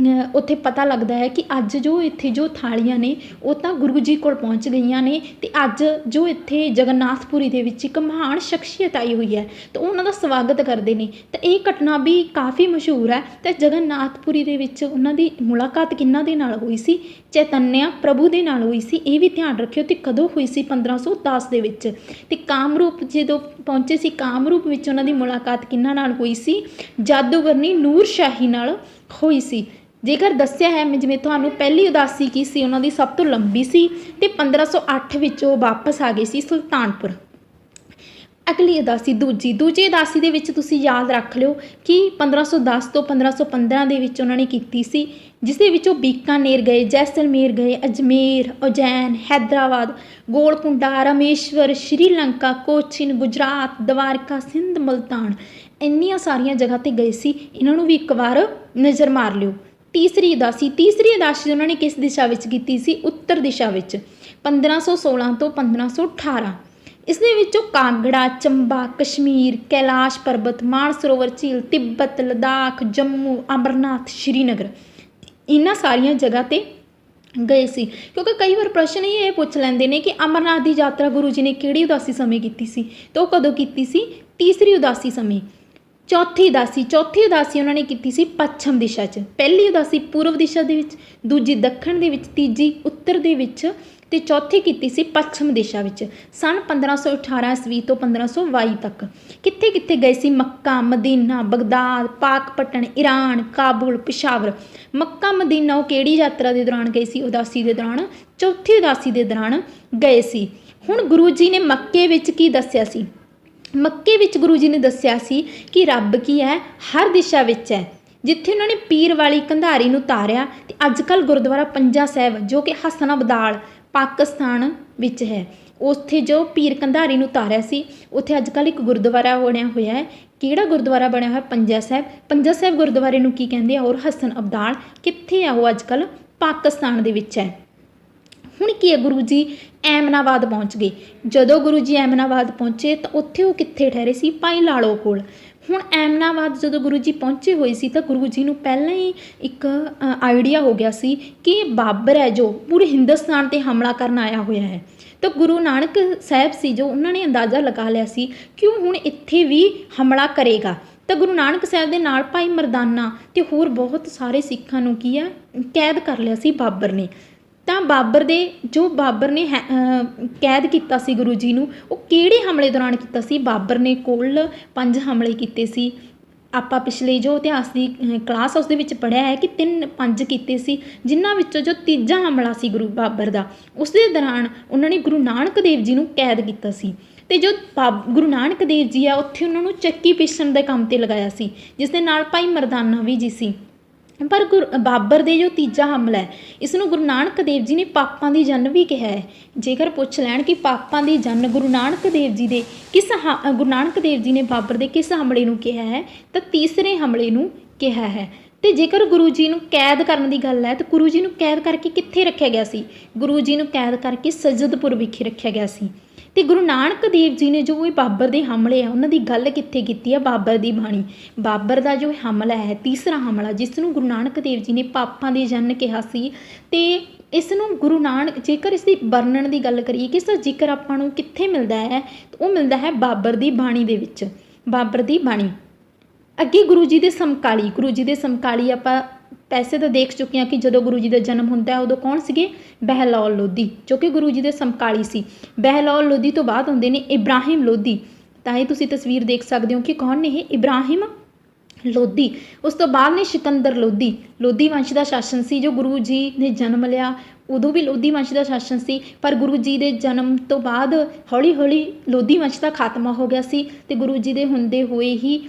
ਉੱਥੇ ਪਤਾ ਲੱਗਦਾ ਹੈ ਕਿ ਅੱਜ ਜੋ ਇੱਥੇ ਜੋ ਥਾਲੀਆਂ ਨੇ ਉਹ ਤਾਂ ਗੁਰੂ ਜੀ ਕੋਲ ਪਹੁੰਚ ਗਈਆਂ ਨੇ ਅਤੇ ਅੱਜ ਜੋ ਇੱਥੇ ਜਗਨਨਾਥਪੁਰੀ ਦੇ ਵਿੱਚ ਇੱਕ ਮਹਾਨ ਸ਼ਖਸੀਅਤ ਆਈ ਹੋਈ ਹੈ ਤਾਂ ਉਹਨਾਂ ਦਾ ਸਵਾਗਤ ਕਰਦੇ ਨੇ। ਤਾਂ ਇਹ ਘਟਨਾ ਵੀ ਕਾਫੀ ਮਸ਼ਹੂਰ ਹੈ। ਅਤੇ ਜਗਨਨਾਥਪੁਰੀ ਦੇ ਵਿੱਚ ਉਹਨਾਂ ਦੀ ਮੁਲਾਕਾਤ ਕਿਹਨਾਂ ਦੇ ਨਾਲ ਹੋਈ ਸੀ? ਚੈਤਨਿਆ ਪ੍ਰਭੂ ਦੇ ਨਾਲ ਹੋਈ ਸੀ। ਇਹ ਵੀ ਧਿਆਨ ਰੱਖਿਓ। ਅਤੇ ਕਦੋਂ ਹੋਈ ਸੀ? 1510 ਦੇ ਵਿੱਚ। ਅਤੇ ਕਾਮਰੂਪ ਜਦੋਂ ਪਹੁੰਚੇ ਸੀ, ਕਾਮਰੂਪ ਵਿੱਚ ਉਹਨਾਂ ਦੀ ਮੁਲਾਕਾਤ ਕਿਹਨਾਂ ਨਾਲ ਹੋਈ ਸੀ? ਜਾਦੂਗਰਨੀ ਨੂਰ ਸ਼ਾਹੀ ਨਾਲ ਹੋਈ ਸੀ। ਜੇਕਰ ਦੱਸਿਆ ਹੈ ਮੈਂ ਜਿਵੇਂ ਤੁਹਾਨੂੰ, ਪਹਿਲੀ ਉਦਾਸੀ ਕੀ ਸੀ ਉਹਨਾਂ ਦੀ? ਸਭ ਤੋਂ ਲੰਬੀ ਸੀ ਅਤੇ 1508 ਵਿੱਚ ਉਹ ਵਾਪਸ ਆ ਗਏ ਸੀ ਸੁਲਤਾਨਪੁਰ। ਅਗਲੀ ਉਦਾਸੀ ਦੂਜੀ ਉਦਾਸੀ ਦੇ ਵਿੱਚ ਤੁਸੀਂ ਯਾਦ ਰੱਖ ਲਿਓ ਕਿ 1510 ਤੋਂ 1515 ਦੇ ਵਿੱਚ ਉਹਨਾਂ ਨੇ ਕੀਤੀ ਸੀ, ਜਿਸ ਦੇ ਵਿੱਚ ਉਹ ਬੀਕਾਨੇਰ ਗਏ, ਜੈਸਲਮੇਰ ਗਏ, ਅਜਮੇਰ, ਉਜੈਨ, ਹੈਦਰਾਬਾਦ, ਗੋਲਕੁੰਡਾ, ਰਾਮੇਸ਼ਵਰ, ਸ਼੍ਰੀਲੰਕਾ, ਕੋਚੀਨ, ਗੁਜਰਾਤ, ਦਵਾਰਕਾ, ਸਿੰਧ, ਮੁਲਤਾਨ, ਇੰਨੀਆਂ ਸਾਰੀਆਂ ਜਗ੍ਹਾ 'ਤੇ ਗਏ ਸੀ। ਇਹਨਾਂ ਨੂੰ ਵੀ ਇੱਕ ਵਾਰ ਨਜ਼ਰ ਮਾਰ ਲਿਓ। ਤੀਸਰੀ ਉਦਾਸੀ ਉਹਨਾਂ ਨੇ ਕਿਸ ਦਿਸ਼ਾ ਵਿੱਚ ਕੀਤੀ ਸੀ? ਉੱਤਰ ਦਿਸ਼ਾ ਵਿੱਚ, 1516 ਤੋਂ 1518। ਇਸ ਦੇ ਵਿੱਚੋਂ ਕਾਂਗੜਾ, ਚੰਬਾ, ਕਸ਼ਮੀਰ, ਕੈਲਾਸ਼ ਪਰਬਤ, ਮਾਨਸਰੋਵਰ ਝੀਲ, ਤਿੱਬਤ, ਲੱਦਾਖ, ਜੰਮੂ, ਅਮਰਨਾਥ, ਸ਼੍ਰੀਨਗਰ, ਇਹਨਾਂ ਸਾਰੀਆਂ ਜਗ੍ਹਾ 'ਤੇ ਗਏ ਸੀ। ਕਿਉਂਕਿ ਕਈ ਵਾਰ ਪ੍ਰਸ਼ਨ ਇਹ ਪੁੱਛ ਲੈਂਦੇ ਨੇ ਕਿ ਅਮਰਨਾਥ ਦੀ ਯਾਤਰਾ ਗੁਰੂ ਜੀ ਨੇ ਕਿਹੜੀ ਉਦਾਸੀ ਸਮੇਂ ਕੀਤੀ ਸੀ? ਤਾਂ ਉਹ ਕਦੋਂ ਕੀਤੀ ਸੀ? ਤੀਸਰੀ ਉਦਾਸੀ ਸਮੇਂ। ਚੌਥੀ ਉਦਾਸੀ ਉਹਨਾਂ ਨੇ ਕੀਤੀ ਸੀ ਪੱਛਮ ਦਿਸ਼ਾ 'ਚ। ਪਹਿਲੀ ਉਦਾਸੀ ਪੂਰਬ ਦਿਸ਼ਾ ਦੇ ਵਿੱਚ, ਦੂਜੀ ਦੱਖਣ ਦੇ ਵਿੱਚ, ਤੀਜੀ ਉੱਤਰ ਦੇ ਵਿੱਚ ਅਤੇ ਚੌਥੀ ਕੀਤੀ ਸੀ ਪੱਛਮ ਦਿਸ਼ਾ ਵਿੱਚ। ਸੰਨ 1518 ਈਸਵੀ ਤੋਂ 1522 ਤੱਕ। ਕਿੱਥੇ ਕਿੱਥੇ ਗਏ ਸੀ? ਮੱਕਾ, ਮਦੀਨਾ, ਬਗਦਾਦ, ਪਾਕਪਟਨ, ਈਰਾਨ, ਕਾਬੁਲ, ਪਿਸ਼ਾਵਰ। ਮੱਕਾ ਮਦੀਨਾ ਉਹ ਕਿਹੜੀ ਯਾਤਰਾ ਦੇ ਦੌਰਾਨ ਗਏ ਸੀ? ਉਦਾਸੀ ਦੇ ਦੌਰਾਨ, ਚੌਥੀ ਉਦਾਸੀ ਦੇ ਦੌਰਾਨ ਗਏ ਸੀ। ਹੁਣ ਗੁਰੂ ਜੀ ਨੇ ਮੱਕੇ ਵਿੱਚ ਕੀ ਦੱਸਿਆ ਸੀ? ਮੱਕੇ ਵਿੱਚ ਗੁਰੂ ਜੀ ਨੇ ਦੱਸਿਆ ਸੀ ਕਿ ਰੱਬ ਕੀ ਹੈ? ਹਰ ਦਿਸ਼ਾ ਵਿੱਚ ਹੈ। ਜਿੱਥੇ ਉਹਨਾਂ ਨੇ ਪੀਰ ਵਾਲੀ ਕੰਧਾਰੀ ਨੂੰ ਤਾਰਿਆ ਅਤੇ ਅੱਜ ਕੱਲ੍ਹ ਗੁਰਦੁਆਰਾ ਪੰਜਾ ਸਾਹਿਬ ਜੋ ਕਿ ਹਸਨ ਅਬਦਾਲ ਪਾਕਿਸਤਾਨ ਵਿੱਚ ਹੈ, ਉੱਥੇ ਜੋ ਪੀਰ ਕੰਧਾਰੀ ਨੂੰ ਤਾਰਿਆ ਸੀ, ਉੱਥੇ ਅੱਜ ਕੱਲ੍ਹ ਇੱਕ ਗੁਰਦੁਆਰਾ ਬਣਿਆ ਹੋਇਆ ਹੈ। ਕਿਹੜਾ ਗੁਰਦੁਆਰਾ ਬਣਿਆ ਹੋਇਆ? ਪੰਜਾ ਸਾਹਿਬ। ਪੰਜਾ ਸਾਹਿਬ ਗੁਰਦੁਆਰੇ ਨੂੰ ਕੀ ਕਹਿੰਦੇ ਆ? ਔਰ ਹਸਨ ਅਬਦਾਲ ਕਿੱਥੇ ਆ? ਉਹ ਅੱਜ ਕੱਲ੍ਹ ਪਾਕਿਸਤਾਨ ਦੇ ਵਿੱਚ ਹੈ। ਹੁਣ ਕੀ ਹੈ? ਗੁਰੂ ਜੀ ਐਮਨਾਬਾਦ ਪਹੁੰਚ ਗਏ। ਜਦੋਂ ਗੁਰੂ ਜੀ ਐਮਨਾਬਾਦ ਪਹੁੰਚੇ ਤਾਂ ਉੱਥੇ ਉਹ ਕਿੱਥੇ ਠਹਿਰੇ ਸੀ? ਭਾਈ ਲਾਲੋ ਕੋਲ। ਹੁਣ ਐਮਨਾਬਾਦ ਜਦੋਂ ਗੁਰੂ ਜੀ ਪਹੁੰਚੇ ਹੋਏ ਸੀ ਤਾਂ ਗੁਰੂ ਜੀ ਨੂੰ ਪਹਿਲਾਂ ਹੀ ਇੱਕ ਆਈਡੀਆ ਹੋ ਗਿਆ ਸੀ ਕਿ ਬਾਬਰ ਹੈ ਜੋ ਪੂਰੇ ਹਿੰਦੁਸਤਾਨ 'ਤੇ ਹਮਲਾ ਕਰਨ ਆਇਆ ਹੋਇਆ ਹੈ। ਤਾਂ ਗੁਰੂ ਨਾਨਕ ਸਾਹਿਬ ਸੀ ਜੋ ਉਹਨਾਂ ਨੇ ਅੰਦਾਜ਼ਾ ਲਗਾ ਲਿਆ ਸੀ ਕਿ ਉਹ ਹੁਣ ਇੱਥੇ ਵੀ ਹਮਲਾ ਕਰੇਗਾ। ਤਾਂ ਗੁਰੂ ਨਾਨਕ ਸਾਹਿਬ ਦੇ ਨਾਲ ਭਾਈ ਮਰਦਾਨਾ ਅਤੇ ਹੋਰ ਬਹੁਤ ਸਾਰੇ ਸਿੱਖਾਂ ਨੂੰ ਕੀ ਆ ਕੈਦ ਕਰ ਲਿਆ ਸੀ ਬਾਬਰ ਨੇ। ਤਾਂ ਬਾਬਰ ਨੇ ਕੈਦ ਕੀਤਾ ਸੀ ਗੁਰੂ ਜੀ ਨੂੰ, ਉਹ ਕਿਹੜੇ ਹਮਲੇ ਦੌਰਾਨ ਕੀਤਾ ਸੀ? ਬਾਬਰ ਨੇ ਕੁੱਲ 5 ਹਮਲੇ ਕੀਤੇ ਸੀ। ਆਪਾਂ ਪਿਛਲੇ ਜੋ ਇਤਿਹਾਸ ਦੀ ਕਲਾਸ ਉਸ ਦੇ ਵਿੱਚ ਪੜ੍ਹਿਆ ਹੈ ਕਿ 5 ਕੀਤੇ ਸੀ, ਜਿਨ੍ਹਾਂ ਵਿੱਚੋਂ ਜੋ ਤੀਜਾ ਹਮਲਾ ਸੀ ਗੁਰੂ ਬਾਬਰ ਦਾ, ਉਸ ਦੇ ਦੌਰਾਨ ਉਹਨਾਂ ਨੇ ਗੁਰੂ ਨਾਨਕ ਦੇਵ ਜੀ ਨੂੰ ਕੈਦ ਕੀਤਾ ਸੀ। ਅਤੇ ਜੋ ਗੁਰੂ ਨਾਨਕ ਦੇਵ ਜੀ ਆ ਉੱਥੇ ਉਹਨਾਂ ਨੂੰ ਚੱਕੀ ਪੀਸਣ ਦੇ ਕੰਮ 'ਤੇ ਲਗਾਇਆ ਸੀ, ਜਿਸ ਦੇ ਨਾਲ ਭਾਈ ਮਰਦਾਨਾ ਵੀ ਜੀ ਸੀ। ਪਰ ਬਾਬਰ ਦੇ ਜੋ ਤੀਜਾ ਹਮਲਾ ਹੈ, ਇਸ ਨੂੰ ਗੁਰੂ ਨਾਨਕ ਦੇਵ ਜੀ ਨੇ ਪਾਪਾਂ ਦੀ ਜੰਨ ਵੀ ਕਿਹਾ ਹੈ। ਜੇਕਰ ਪੁੱਛ ਲੈਣ ਕਿ ਪਾਪਾਂ ਦੀ ਜੰਨ ਗੁਰੂ ਨਾਨਕ ਦੇਵ ਜੀ ਨੇ ਬਾਬਰ ਦੇ ਕਿਸ ਹਮਲੇ ਨੂੰ ਕਿਹਾ ਹੈ, ਤਾਂ ਤੀਸਰੇ ਹਮਲੇ ਨੂੰ ਕਿਹਾ ਹੈ। ਤੇ ਜੇਕਰ ਗੁਰੂ ਜੀ ਨੂੰ ਕੈਦ ਕਰਨ ਦੀ ਗੱਲ ਹੈ ਤਾਂ ਗੁਰੂ ਜੀ ਨੂੰ ਕੈਦ ਕਰਕੇ ਕਿੱਥੇ ਰੱਖਿਆ ਗਿਆ ਸੀ? ਗੁਰੂ ਜੀ ਨੂੰ ਕੈਦ ਕਰਕੇ ਸੱਜਦਪੁਰ ਵਿਖੇ ਰੱਖਿਆ ਗਿਆ ਸੀ। ਤੇ ਗੁਰੂ ਨਾਨਕ ਦੇਵ ਜੀ ਨੇ ਜੋ ਇਹ ਬਾਬਰ ਦੇ ਹਮਲੇ ਆ ਉਹਨਾਂ ਦੀ ਗੱਲ ਕਿੱਥੇ ਕੀਤੀ ਆ? ਬਾਬਰ ਦੀ ਬਾਣੀ। ਬਾਬਰ ਦਾ ਜੋ ਹਮਲਾ ਹੈ, ਤੀਸਰਾ ਹਮਲਾ, ਜਿਸ ਨੂੰ ਗੁਰੂ ਨਾਨਕ ਦੇਵ ਜੀ ਨੇ ਪਾਪਾਂ ਦੇ ਜੰਨ ਕਿਹਾ ਸੀ, ਤੇ ਇਸ ਨੂੰ ਗੁਰੂ ਨਾਨਕ, ਜੇਕਰ ਇਸ ਦੀ ਵਰਣਨ ਦੀ ਗੱਲ ਕਰੀਏ ਕਿ ਇਸ ਦਾ ਜ਼ਿਕਰ ਆਪਾਂ ਨੂੰ ਕਿੱਥੇ ਮਿਲਦਾ ਹੈ, ਉਹ ਮਿਲਦਾ ਹੈ ਬਾਬਰ ਦੀ ਬਾਣੀ ਦੇ ਵਿੱਚ। ਬਾਬਰ ਦੀ ਬਾਣੀ। ਅੱਗੇ ਗੁਰੂ ਜੀ ਦੇ ਸਮਕਾਲੀ, ਗੁਰੂ ਜੀ ਦੇ ਸਮਕਾਲੀ ਆਪਾਂ ਪੈਸੇ ਤਾਂ ਦੇਖ ਚੁੱਕੇ ਹਾਂ ਕਿ ਜਦੋਂ ਗੁਰੂ ਜੀ ਦਾ ਜਨਮ ਹੁੰਦਾ ਉਦੋਂ ਕੌਣ ਸੀਗੇ? ਬਹਿਲੋਲ ਲੋਧੀ, ਜੋ ਕਿ ਗੁਰੂ ਜੀ ਦੇ ਸਮਕਾਲੀ ਸੀ। ਬਹਿਲੋਲ ਲੋਧੀ ਤੋਂ ਬਾਅਦ ਹੁੰਦੇ ਨੇ ਇਬਰਾਹਿਮ ਲੋਧੀ। ਤਾਂ ਇਹ ਤੁਸੀਂ ਤਸਵੀਰ ਦੇਖ ਸਕਦੇ ਹੋ ਕਿ ਕੌਣ ਨੇ ਇਹ? ਇਬਰਾਹਿਮ ਲੋਧੀ। ਉਸ ਤੋਂ ਬਾਅਦ ਨੇ ਸਿਕੰਦਰ ਲੋਧੀ। ਲੋਧੀ ਵੰਸ਼ ਦਾ ਸ਼ਾਸਨ ਸੀ। ਜੋ ਗੁਰੂ ਜੀ ਨੇ ਜਨਮ ਲਿਆ ਉਦੋਂ ਵੀ ਲੋਧੀ ਵੰਸ਼ ਦਾ ਸ਼ਾਸਨ ਸੀ, ਪਰ ਗੁਰੂ ਜੀ ਦੇ ਜਨਮ ਤੋਂ ਬਾਅਦ ਹੌਲੀ ਹੌਲੀ ਲੋਧੀ ਵੰਸ਼ ਦਾ ਖਾਤਮਾ ਹੋ ਗਿਆ ਸੀ ਤੇ ਗੁਰੂ ਜੀ ਦੇ ਹੁੰਦੇ ਹੋਏ ਹੀ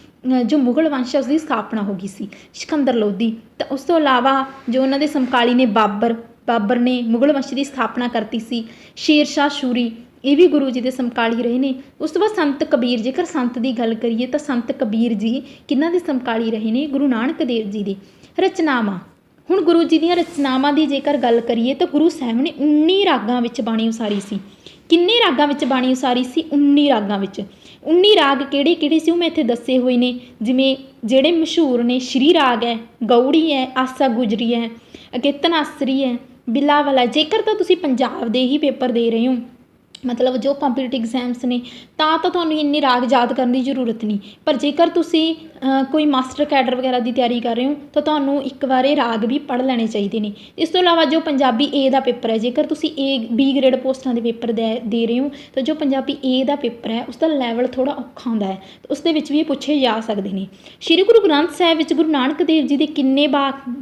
ਜੋ ਮੁਗਲ ਵੰਸ਼ ਉਸ ਦੀ ਸਥਾਪਨਾ ਹੋ ਗਈ ਸੀ, ਸਿਕੰਦਰ ਲੋਧੀ। ਤਾਂ ਉਸ ਤੋਂ ਇਲਾਵਾ ਜੋ ਉਹਨਾਂ ਦੇ ਸਮਕਾਲੀ ਨੇ ਬਾਬਰ ਨੇ ਮੁਗਲ ਵੰਸ਼ ਦੀ ਸਥਾਪਨਾ ਕਰਤੀ ਸੀ। ਸ਼ੇਰ ਸ਼ਾਹ ਸੂਰੀ, ਇਹ ਵੀ ਗੁਰੂ ਜੀ ਦੇ ਸਮਕਾਲੀ ਰਹੇ ਨੇ। ਉਸ ਤੋਂ ਬਾਅਦ ਸੰਤ ਕਬੀਰ। ਜੇਕਰ ਸੰਤ ਦੀ ਗੱਲ ਕਰੀਏ ਤਾਂ ਸੰਤ ਕਬੀਰ ਜੀ ਕਿਹਨਾਂ ਦੇ ਸਮਕਾਲੀ ਰਹੇ ਨੇ? ਗੁਰੂ ਨਾਨਕ ਦੇਵ ਜੀ ਦੇ। ਰਚਨਾਵਾਂ। ਹੁਣ ਗੁਰੂ ਜੀ ਦੀਆਂ ਰਚਨਾਵਾਂ ਦੀ ਜੇਕਰ ਗੱਲ ਕਰੀਏ ਤਾਂ ਗੁਰੂ ਸਾਹਿਬ ਨੇ 19 ਰਾਗਾਂ ਵਿੱਚ ਬਾਣੀ ਉਸਾਰੀ ਸੀ। ਕਿੰਨੇ ਰਾਗਾਂ ਵਿੱਚ ਬਾਣੀ ਉਸਾਰੀ ਸੀ? 19 ਰਾਗਾਂ ਵਿੱਚ। 19 ਰਾਗ ਕਿਹੜੇ ਕਿਹੜੇ ਸੀ ਉਹ ਮੈਂ ਇੱਥੇ ਦੱਸੇ ਹੋਏ ਨੇ, ਜਿਵੇਂ ਜਿਹੜੇ ਮਸ਼ਹੂਰ ਨੇ ਸ਼੍ਰੀ ਰਾਗ ਹੈ, ਗੌੜੀ ਹੈ, ਆਸਾ ਗੁਜਰੀ ਹੈ, ਅਗੇਤਨਾਸਰੀ ਹੈ, ਬਿਲਾਵਲ। ਜੇਕਰ ਤਾਂ ਤੁਸੀਂ ਪੰਜਾਬ ਦੇ ਹੀ ਪੇਪਰ ਦੇ ਰਹੇ ਹੋ, ਮਤਲਬ ਜੋ ਕੰਪੀਟੀਟਿਵ ਐਗਜ਼ਾਮਸ ਨੇ, ਤਾਂ ਤੁਹਾਨੂੰ ਇੰਨੇ ਰਾਗ ਯਾਦ ਕਰਨ ਦੀ ਜ਼ਰੂਰਤ ਨਹੀਂ। ਪਰ ਜੇਕਰ ਤੁਸੀਂ ਕੋਈ ਮਾਸਟਰ ਕੈਡਰ ਵਗੈਰਾ ਦੀ ਤਿਆਰੀ ਕਰ ਰਹੇ ਹੋ ਤਾਂ ਤੁਹਾਨੂੰ ਇੱਕ ਵਾਰ ਇਹ ਰਾਗ ਵੀ ਪੜ੍ਹ ਲੈਣੇ ਚਾਹੀਦੇ ਨੇ। ਇਸ ਤੋਂ ਇਲਾਵਾ ਜੋ ਪੰਜਾਬੀ ਏ ਦਾ ਪੇਪਰ ਹੈ, ਜੇਕਰ ਤੁਸੀਂ ਬੀ ਗ੍ਰੇਡ ਪੋਸਟਾਂ ਦੇ ਪੇਪਰ ਦੇ ਰਹੇ ਹੋ ਤਾਂ ਜੋ ਪੰਜਾਬੀ ਏ ਦਾ ਪੇਪਰ ਹੈ ਉਸ ਦਾ ਲੈਵਲ ਥੋੜ੍ਹਾ ਔਖਾ ਹੁੰਦਾ ਹੈ, ਉਸ ਦੇ ਵਿੱਚ ਵੀ ਇਹ ਪੁੱਛੇ ਜਾ ਸਕਦੇ ਨੇ। ਸ਼੍ਰੀ ਗੁਰੂ ਗ੍ਰੰਥ ਸਾਹਿਬ ਵਿੱਚ ਗੁਰੂ ਨਾਨਕ ਦੇਵ ਜੀ ਦੇ ਕਿੰਨੇ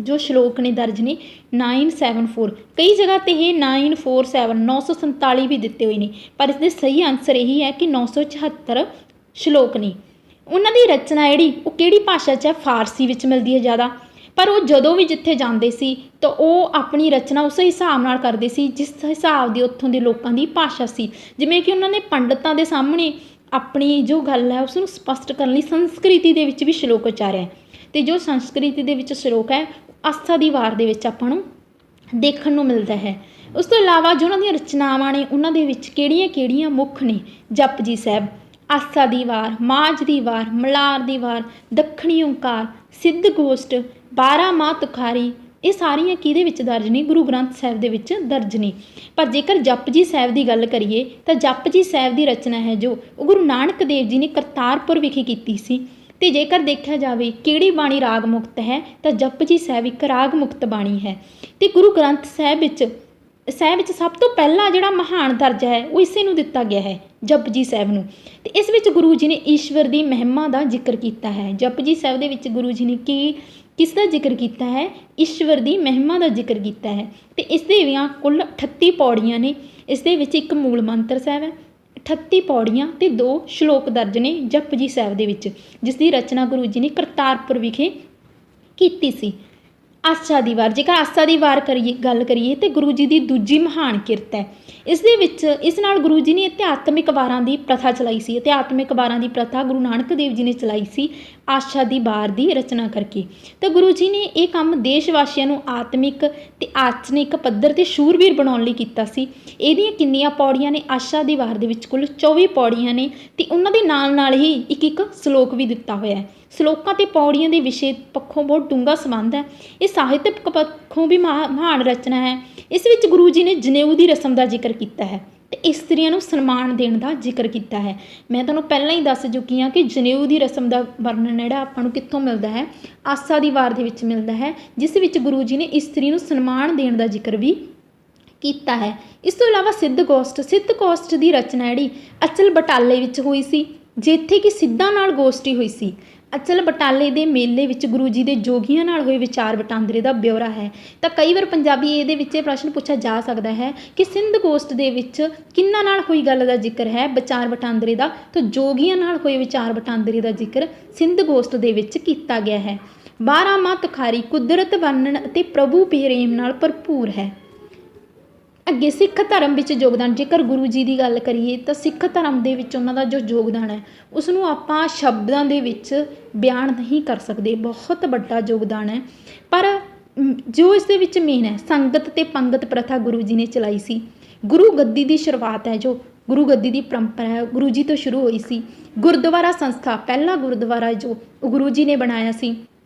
ਜੋ ਸ਼ਲੋਕ ਨੇ ਦਰਜ ਨੇ? 974। ਕਈ ਜਗ੍ਹਾ 'ਤੇ ਇਹ 947 947 ਵੀ ਦਿੱਤੇ ਹੋਏ ਨੇ, ਪਰ ਇਸ ਦੇ ਸਹੀ ਆਨਸਰ ਇਹੀ ਹੈ ਕਿ 974 ਸ਼ਲੋਕ ਨੇ। ਉਹਨਾਂ ਦੀ ਰਚਨਾ ਜਿਹੜੀ ਉਹ ਕਿਹੜੀ ਭਾਸ਼ਾ 'ਚ ਹੈ? ਫਾਰਸੀ ਵਿੱਚ ਮਿਲਦੀ ਹੈ ਜ਼ਿਆਦਾ। ਪਰ ਉਹ ਜਦੋਂ ਵੀ ਜਿੱਥੇ ਜਾਂਦੇ ਸੀ ਤਾਂ ਉਹ ਆਪਣੀ ਰਚਨਾ ਉਸ ਹਿਸਾਬ ਨਾਲ ਕਰਦੇ ਸੀ ਜਿਸ ਹਿਸਾਬ ਦੀ ਉੱਥੋਂ ਦੇ ਲੋਕਾਂ ਦੀ ਭਾਸ਼ਾ ਸੀ। ਜਿਵੇਂ ਕਿ ਉਹਨਾਂ ਨੇ ਪੰਡਤਾਂ ਦੇ ਸਾਹਮਣੇ ਆਪਣੀ ਜੋ ਗੱਲ ਹੈ ਉਸ ਨੂੰ ਸਪਸ਼ਟ ਕਰਨ ਲਈ ਸੰਸਕ੍ਰਿਤੀ ਦੇ ਵਿੱਚ ਵੀ ਸ਼ਲੋਕ ਉਚਾਰਿਆ, ਅਤੇ ਜੋ ਸੰਸਕ੍ਰਿਤੀ ਦੇ ਵਿੱਚ ਸ਼ਲੋਕ ਹੈ ਆਸਾ ਦੀ ਵਾਰ ਦੇ ਵਿੱਚ ਆਪਾਂ ਨੂੰ ਦੇਖਣ ਨੂੰ ਮਿਲਦਾ ਹੈ। ਉਸ ਤੋਂ ਇਲਾਵਾ ਜੋ ਉਹਨਾਂ ਦੀਆਂ ਰਚਨਾਵਾਂ ਨੇ ਉਹਨਾਂ ਦੇ ਵਿੱਚ ਕਿਹੜੀਆਂ ਕਿਹੜੀਆਂ ਮੁੱਖ ਨੇ? ਜਪਜੀ ਸਾਹਿਬ, ਆਸਾ ਦੀ ਵਾਰ, ਮਾਝ ਦੀ ਵਾਰ, ਮਲਾਰ ਦੀ ਵਾਰ, ਦੱਖਣੀ ਓਂਕਾਰ, ਸਿੱਧ ਗੋਸ਼ਟ, 12 ਮਾਹ ਤੁਖਾਰੀ, ਇਹ ਸਾਰੀਆਂ ਕਿਹਦੇ ਵਿੱਚ ਦਰਜ ਨੇ? ਗੁਰੂ ਗ੍ਰੰਥ ਸਾਹਿਬ ਦੇ ਵਿੱਚ ਦਰਜ ਨੇ। ਪਰ ਜੇਕਰ ਜਪਜੀ ਸਾਹਿਬ ਦੀ ਗੱਲ ਕਰੀਏ ਤਾਂ ਜਪਜੀ ਸਾਹਿਬ ਦੀ ਰਚਨਾ ਹੈ ਜੋ ਉਹ ਗੁਰੂ ਨਾਨਕ ਦੇਵ ਜੀ ਨੇ ਕਰਤਾਰਪੁਰ ਵਿਖੇ ਕੀਤੀ ਸੀ। ਅਤੇ ਜੇਕਰ ਦੇਖਿਆ ਜਾਵੇ ਕਿਹੜੀ ਬਾਣੀ ਰਾਗ ਮੁਕਤ ਹੈ ਤਾਂ ਜਪਜੀ ਸਾਹਿਬ ਇੱਕ ਰਾਗ ਮੁਕਤ ਬਾਣੀ ਹੈ। ਅਤੇ ਗੁਰੂ ਗ੍ਰੰਥ ਸਾਹਿਬ ਵਿੱਚ ਸਭ ਤੋਂ ਪਹਿਲਾ ਜਿਹੜਾ ਮਹਾਨ ਦਰਜਾ ਹੈ ਉਹ ਇਸੇ ਨੂੰ ਦਿੱਤਾ ਗਿਆ ਹੈ, ਜਪਜੀ ਸਾਹਿਬ ਨੂੰ। ਅਤੇ ਇਸ ਵਿੱਚ ਗੁਰੂ ਜੀ ਨੇ ਈਸ਼ਵਰ ਦੀ ਮਹਿਮਾ ਦਾ ਜ਼ਿਕਰ ਕੀਤਾ ਹੈ। ਜਪਜੀ ਸਾਹਿਬ ਦੇ ਵਿੱਚ ਗੁਰੂ ਜੀ ਨੇ ਕਿਸ ਦਾ ਜ਼ਿਕਰ ਕੀਤਾ ਹੈ? ਈਸ਼ਵਰ ਦੀ ਮਹਿਮਾ ਦਾ ਜ਼ਿਕਰ ਕੀਤਾ ਹੈ। ਅਤੇ ਇਸ ਦੇ ਦੀਆਂ ਕੁੱਲ 38 ਪੌੜੀਆਂ ਨੇ। ਇਸ ਦੇ ਵਿੱਚ ਇੱਕ ਮੂਲ ਮੰਤਰ ਸਾਹਿਬ ਹੈ, 38 ਪੌੜੀਆਂ ਅਤੇ 2 ਸ਼ਲੋਕ ਦਰਜ ਨੇ ਜਪਜੀ ਸਾਹਿਬ ਦੇ ਵਿੱਚ, ਜਿਸ ਦੀ ਰਚਨਾ ਗੁਰੂ ਜੀ ਨੇ ਕਰਤਾਰਪੁਰ ਵਿਖੇ ਕੀਤੀ ਸੀ। ਆਸਾ ਦੀ ਵਾਰ। ਜੇਕਰ ਆਸਾ ਦੀ ਵਾਰ ਗੱਲ ਕਰੀਏ ਤਾਂ ਗੁਰੂ ਜੀ ਦੀ ਦੂਜੀ ਮਹਾਨ ਕਿਰਤ ਹੈ। ਇਸ ਨਾਲ ਗੁਰੂ ਜੀ ਨੇ ਅਧਿਆਤਮਿਕ ਵਾਰਾਂ ਦੀ ਪ੍ਰਥਾ ਚਲਾਈ ਸੀ। ਅਧਿਆਤਮਿਕ ਵਾਰਾਂ ਦੀ ਪ੍ਰਥਾ ਗੁਰੂ ਨਾਨਕ ਦੇਵ ਜੀ ਨੇ ਚਲਾਈ ਸੀ ਆਸਾ ਦੀ ਵਾਰ ਦੀ ਰਚਨਾ ਕਰਕੇ। ਤਾਂ ਗੁਰੂ ਜੀ ਨੇ ਇਹ ਕੰਮ ਦੇਸ਼ ਵਾਸੀਆਂ ਨੂੰ ਆਤਮਿਕ ਅਤੇ ਆਚਰਣਿਕ ਪੱਧਰ 'ਤੇ ਸ਼ੂਰਵੀਰ ਬਣਾਉਣ ਲਈ ਕੀਤਾ ਸੀ। ਇਹਦੀਆਂ ਕਿੰਨੀਆਂ ਪੌੜੀਆਂ ਨੇ? ਆਸਾ ਦੀ ਵਾਰ ਦੇ ਵਿੱਚ ਕੁੱਲ 24 ਪੌੜੀਆਂ ਨੇ, ਅਤੇ ਉਹਨਾਂ ਦੇ ਨਾਲ ਹੀ ਇੱਕ ਸ਼ਲੋਕ ਵੀ ਦਿੱਤਾ ਹੋਇਆ ਹੈ। ਸ਼ਲੋਕਾਂ ਅਤੇ ਪੌੜੀਆਂ ਦੇ ਵਿਸ਼ੇ ਪੱਖੋਂ ਬਹੁਤ ਡੂੰਘਾ ਸੰਬੰਧ ਹੈ। ਇਹ ਸਾਹਿਤਕ ਪੱਖੋਂ ਵੀ ਮਹਾਨ ਰਚਨਾ ਹੈ। ਇਸ ਵਿੱਚ ਗੁਰੂ ਜੀ ਨੇ ਜਨੇਊ ਦੀ ਰਸਮ ਦਾ ਜ਼ਿਕਰ ਕੀਤਾ ਹੈ ਅਤੇ ਇਸਤਰੀਆਂ ਨੂੰ ਸਨਮਾਨ ਦੇਣ ਦਾ ਜ਼ਿਕਰ ਕੀਤਾ ਹੈ। ਮੈਂ ਤੁਹਾਨੂੰ ਪਹਿਲਾਂ ਹੀ ਦੱਸ ਚੁੱਕੀ ਹਾਂ ਕਿ ਜਨੇਊ ਦੀ ਰਸਮ ਦਾ ਵਰਣਨ ਜਿਹੜਾ ਆਪਾਂ ਨੂੰ ਕਿੱਥੋਂ ਮਿਲਦਾ ਹੈ? ਆਸਾ ਦੀ ਵਾਰ ਦੇ ਵਿੱਚ ਮਿਲਦਾ ਹੈ, ਜਿਸ ਵਿੱਚ ਗੁਰੂ ਜੀ ਨੇ ਇਸਤਰੀ ਨੂੰ ਸਨਮਾਨ ਦੇਣ ਦਾ ਜ਼ਿਕਰ ਵੀ ਕੀਤਾ ਹੈ। ਇਸ ਤੋਂ ਇਲਾਵਾ ਸਿੱਧ ਗੋਸ਼ਟ ਦੀ ਰਚਨਾ ਜਿਹੜੀ ਅਚਲ ਬਟਾਲੇ ਵਿੱਚ ਹੋਈ ਸੀ, ਜਿੱਥੇ ਕਿ ਸਿੱਧਾਂ ਨਾਲ ਗੋਸ਼ਟੀ ਹੋਈ ਸੀ। ਅਚਲ ਬਟਾਲੇ ਦੇ ਮੇਲੇ ਵਿੱਚ ਗੁਰੂ ਜੀ ਦੇ ਜੋਗੀਆਂ ਨਾਲ ਹੋਏ ਵਿਚਾਰ ਵਟਾਂਦਰੇ ਦਾ ਬਿਉਰਾ ਹੈ। ਤਾਂ ਕਈ ਵਾਰ ਪੰਜਾਬੀ ਇਹਦੇ ਵਿੱਚ ਇਹ ਪ੍ਰਸ਼ਨ ਪੁੱਛਿਆ ਜਾ ਸਕਦਾ ਹੈ ਕਿ ਸਿੰਧ ਗੋਸ਼ਟ ਦੇ ਵਿੱਚ ਕਿਹਨਾਂ ਨਾਲ ਹੋਈ ਗੱਲ ਦਾ ਜ਼ਿਕਰ ਹੈ? ਵਿਚਾਰ ਵਟਾਂਦਰੇ ਦਾ। ਤਾਂ ਜੋਗੀਆਂ ਨਾਲ ਹੋਏ ਵਿਚਾਰ ਵਟਾਂਦਰੇ ਦਾ ਜ਼ਿਕਰ ਸਿੰਧ ਗੋਸ਼ਟ ਦੇ ਵਿੱਚ ਕੀਤਾ ਗਿਆ ਹੈ। 12 ਮਾਹ ਤੁਖਾਰੀ ਕੁਦਰਤ ਵਰਣਨ ਅਤੇ ਪ੍ਰਭੂ ਪ੍ਰੇਮ ਨਾਲ ਭਰਪੂਰ ਹੈ। ਅੱਗੇ ਸਿੱਖ ਧਰਮ ਵਿੱਚ ਯੋਗਦਾਨ, ਜੇਕਰ ਗੁਰੂ ਜੀ ਦੀ ਗੱਲ ਕਰੀਏ ਤਾਂ ਸਿੱਖ ਧਰਮ ਦੇ ਵਿੱਚ ਉਹਨਾਂ ਦਾ ਜੋ ਯੋਗਦਾਨ ਹੈ ਉਸ ਨੂੰ ਆਪਾਂ ਸ਼ਬਦਾਂ ਦੇ ਵਿੱਚ ਬਿਆਨ ਨਹੀਂ ਕਰ ਸਕਦੇ, ਬਹੁਤ ਵੱਡਾ ਯੋਗਦਾਨ ਹੈ। ਪਰ ਜੋ ਇਸ ਦੇ ਵਿੱਚ ਮੇਨ ਹੈ, ਸੰਗਤ ਤੇ ਪੰਗਤ ਪ੍ਰਥਾ ਗੁਰੂ ਜੀ ਨੇ ਚਲਾਈ ਸੀ। ਗੁਰੂ ਗੱਦੀ ਦੀ ਸ਼ੁਰੂਆਤ ਹੈ, ਜੋ ਗੁਰੂ ਗੱਦੀ ਦੀ ਪਰੰਪਰਾ ਹੈ ਗੁਰੂ ਜੀ ਤੋਂ ਸ਼ੁਰੂ ਹੋਈ ਸੀ। ਗੁਰਦੁਆਰਾ ਸੰਸਥਾ, ਪਹਿਲਾ ਗੁਰਦੁਆਰਾ ਜੋ ਗੁਰੂ ਜੀ ਨੇ ਬਣਾਇਆ ਸੀ।